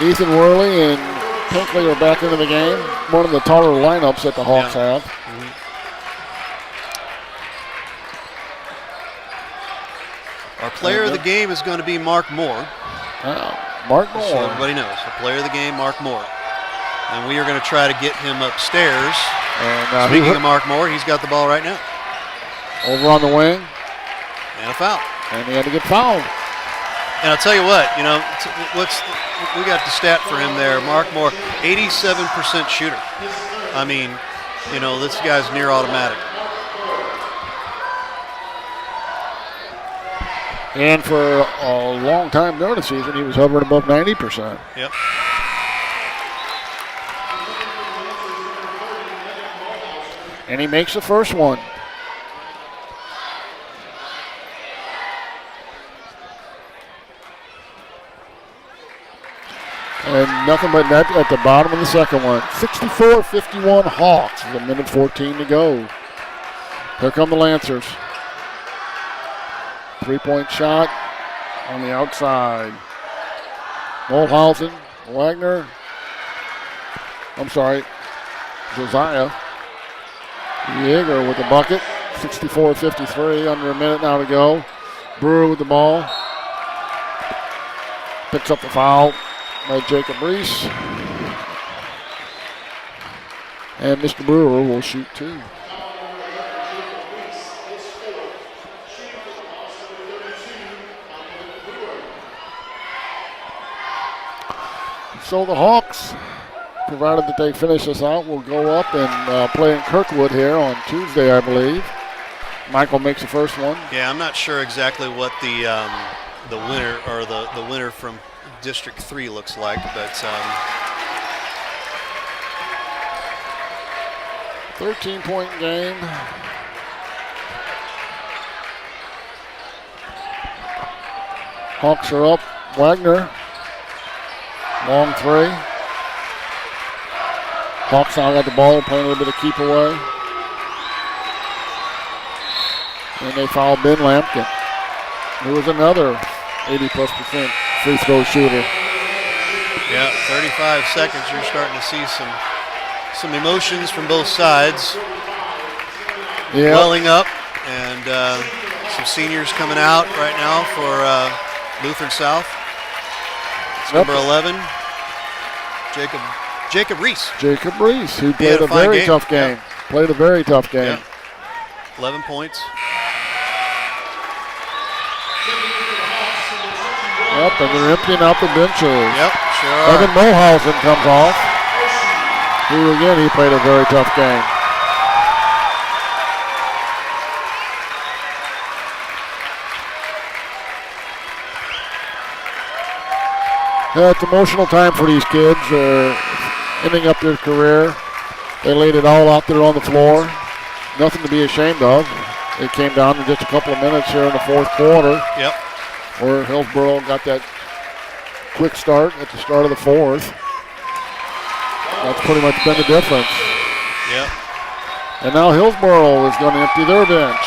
Ethan Worley and Pinkley are back into the game. One of the taller lineups that the Hawks have. Mm-hmm. Our player of the game is going to be Mark Moore. Mark Moore. So everybody knows. The player of the game, Mark Moore. And we are going to try to get him upstairs. And speaking of Mark Moore, he's got the ball right now. Over on the wing. And a foul. And he had to get fouled. And I'll tell you what, we got the stat for him there. Mark Moore, 87% shooter. I mean, you know, this guy's near automatic. And for a long time during the season, he was hovering above 90%. Yep. And he makes the first one. And nothing but net at the bottom of the second one. 64-51 Hawks with 1:14 to go. Here come the Lancers. 3-point shot on the outside. Mulhausen, Wagner. I'm sorry, Josiah. Yeager with the bucket. 64-53, under a minute now to go. Brewer with the ball. Picks up the foul by Jacob Reese. And Mr. Brewer will shoot two. So the Hawks, provided that they finish this out, will go up and play in Kirkwood here on Tuesday, I believe. Michael makes the first one. Yeah, I'm not sure exactly what the winner or the winner from District 3 looks like, but 13-point game. Hawks are up. Wagner. Long three. Hawks now got the ball, playing a little bit of keep away. And they foul Ben Lampkin, who is another 80+% free throw shooter. Yeah, 35 seconds. You're starting to see some emotions from both sides welling up, and some seniors coming out right now for Lutheran South. It's number 11, Jacob Reese. Jacob Reese, who played a very tough game. Yep. Played a very tough game. Yep. 11 points. Yep, and they're emptying out the benches. Yep, sure are. Evan Mulhausen comes off. Who again, he played a very tough game. It's emotional time for these kids. They're ending up their career. They laid it all out there on the floor. Nothing to be ashamed of. It came down to just a couple of minutes here in the fourth quarter. Yep. Where Hillsboro got that quick start at the start of the fourth. That's pretty much been the difference. Yep. And now Hillsboro is going to empty their bench.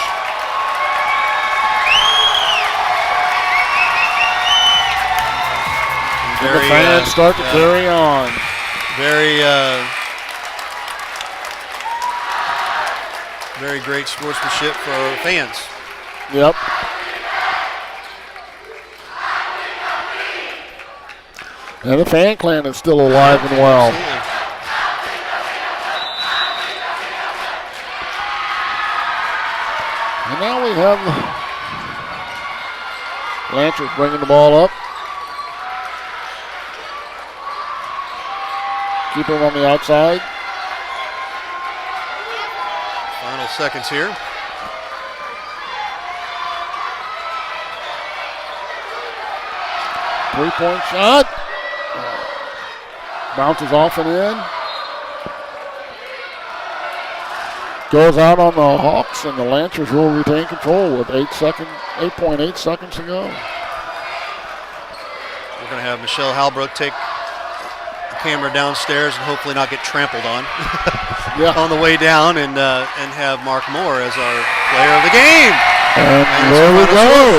And the fans start to carry on. Very great sportsmanship for our fans. Yep. And the fan clan is still alive and well. Absolutely. And now we have Lancers bringing the ball up. Keep him on the outside. Final seconds here. Three-point shot. Bounces off and in. Goes out on the Hawks, and the Lancers will retain control with 8.8 seconds to go. We're going to have Michelle Halbrook take the camera downstairs and hopefully not get trampled on on the way down, and have Mark Moore as our player of the game. And there we go.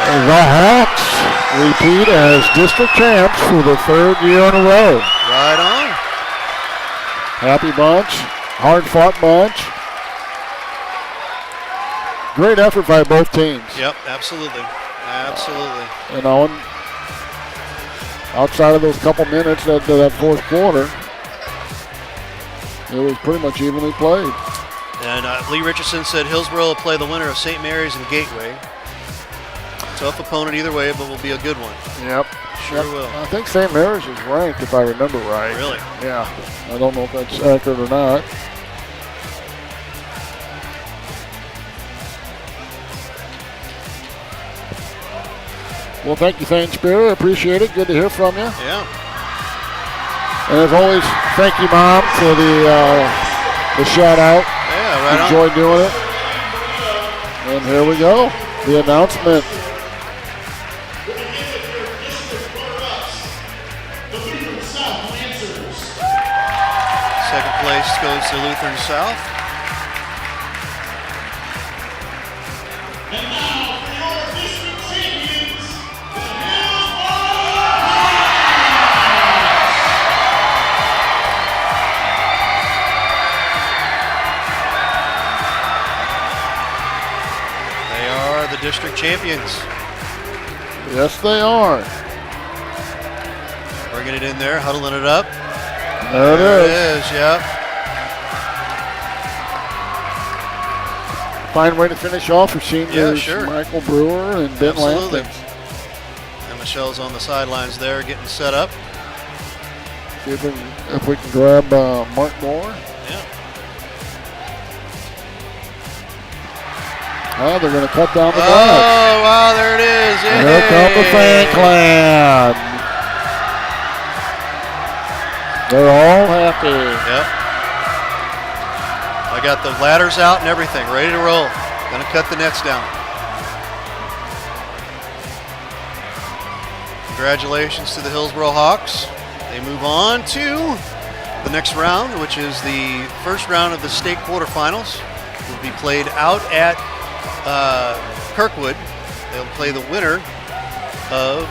The Hawks repeat as district champs for the third year in a row. Right on. Happy bunch. Hard-fought bunch. Great effort by both teams. Yep, absolutely. Absolutely. You know, and outside of those couple minutes of that fourth quarter, it was pretty much evenly played. And Lee Richardson said Hillsboro will play the winner of St. Mary's and Gateway. Tough opponent either way, but will be a good one. Yep. Sure will. I think St. Mary's is ranked, if I remember right. Really? Yeah. I don't know if that's accurate or not. Well, thank you, Thane Spear. Appreciate it. Good to hear from you. Yeah. And as always, thank you, Mom, for the shout out. Yeah, right on. Enjoyed doing it. And here we go. The announcement. Second place goes to Lutheran South. And now for your district champions, the They are the district champions. Yes, they are. Bringing it in there, huddling it up. There it There is. it is, yeah. Fine way to finish off for seniors Yeah, sure. Michael Brewer and Ben Absolutely. Lampkins. And Michelle's on the sidelines there getting set up. See if we can grab Mark Moore. Yeah. Oh, they're going to cut down the Oh, box. wow, there it is. And here come the Fan Clan. They're all happy. Yep. I got the ladders out and everything, ready to roll. Gonna cut the nets down. Congratulations to the Hillsboro Hawks. They move on to the next round, which is the first round of the state quarterfinals. It will be played out at Kirkwood. They'll play the winner of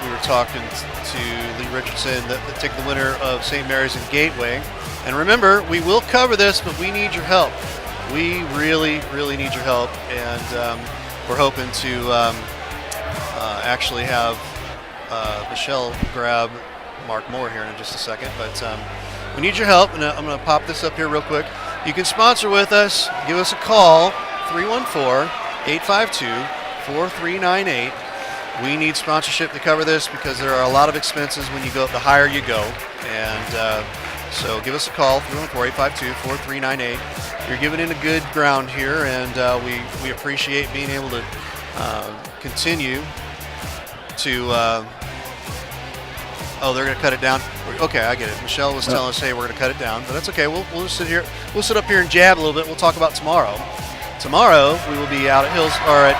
we were talking to Lee Richardson that take the winner of St. Mary's and Gateway. And remember, we will cover this, but we need your help. We really, really need your help, and we're hoping to actually have Michelle grab Mark Moore here in just a second. But we need your help, and I'm going to pop this up here real quick. You can sponsor with us. Give us a call, 314-852-4398. We need sponsorship to cover this because there are a lot of expenses when you go, the higher you go. And so give us a call, 314-852-4398. You're giving in a good ground here, and we appreciate being able to continue to oh, they're going to cut it down. Okay, I get it. Michelle was telling us, hey, we're going to cut it down, but that's okay. We'll just sit here. We'll sit up here and jab a little bit. We'll talk about tomorrow. Tomorrow we will be out at Hills or at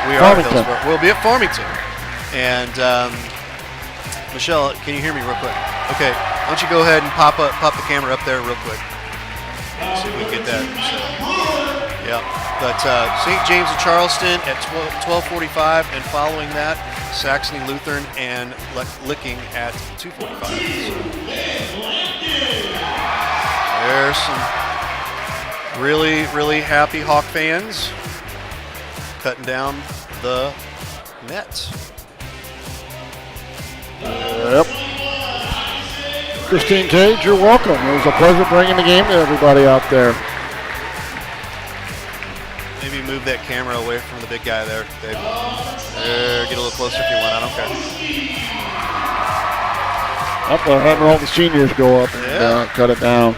we are at Hillsboro. We'll be at Farmington. And Michelle, can you hear me real quick? Okay, why don't you go ahead and pop the camera up there real quick. Let's see if we can get that. So, yeah. But St. James of Charleston at 12:45, and following that, Saxony Lutheran and Licking at 2:45. So, there's some really, really happy Hawk fans cutting down the nets. Yep. Christine Cage, you're welcome. It was a pleasure bringing the game to everybody out there. Maybe move that camera away from the big guy there, Dave. Get a little closer if you want. I don't care. Up there, having all the seniors go up and cut it down.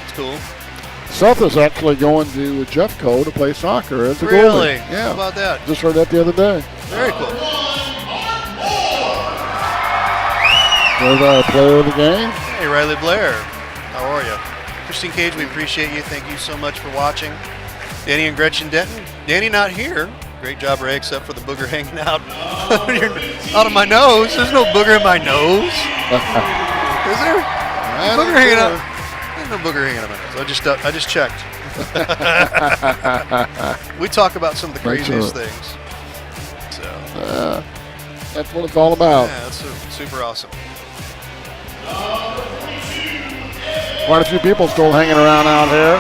It's cool. Seth is actually going to Jeffco to play soccer as a goalie. Really? Yeah. How about that? Just heard that the other day. Very cool. There's our player of the game. Hey, Riley Blair. How are you? Christine Cage, we appreciate you. Thank you so much for watching. Danny and Gretchen Denton. Danny not here. Great job, Ray, except for the booger hanging out out of my nose. There's no booger in my nose. Is there? Booger hanging out. There's no booger hanging out of my nose. I just checked. We talk about some of the craziest things. So that's what it's all about. yeah, that's super awesome. Quite a few people still hanging around out here.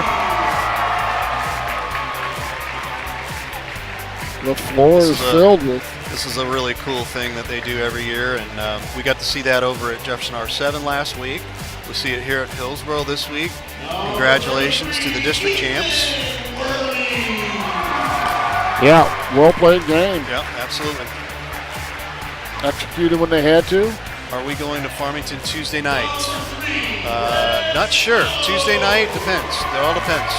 The floor is filled with. This is a really cool thing that they do every year, and we got to see that over at Jefferson R7 last week. We'll see it here at Hillsboro this week. Congratulations to the district champs. Yeah, well played game. Yeah, absolutely. Executed when they had to. Are we going to Farmington Tuesday night? Not sure. Tuesday night depends. It all depends.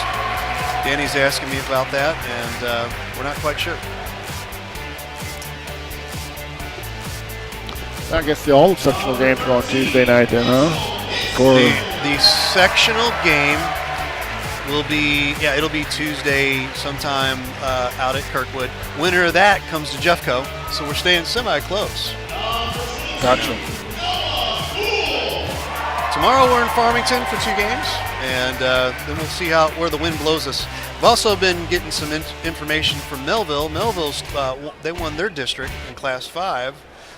Danny's asking me about that, and we're not quite sure. I guess the all sectional games are on Tuesday night then, huh? The sectional game will be, it'll be Tuesday sometime out at Kirkwood. Winner of that comes to Jeffco, so we're staying semi-close. Gotcha. Tomorrow we're in Farmington for 2 games, and then we'll see where the wind blows us. I've also been getting some information from Melville. Melville's they won their district in Class 5,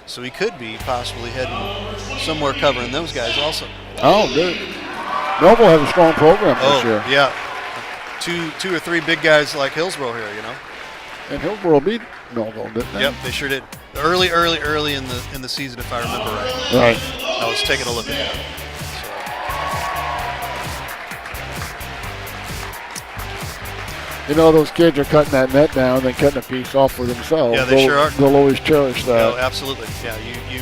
so we could be possibly heading somewhere covering those guys also. Oh, good. Melville has a strong program this year. Yeah. Two or three big guys like Hillsboro here, you know. And Hillsboro beat Melville, didn't they? Yep, they sure did. Early in the season, if I remember right. Right. I was taking a look at that. You know, those kids are cutting that net down and cutting a piece off for themselves. Yeah, they sure are. They'll always cherish that. No, absolutely. Yeah, you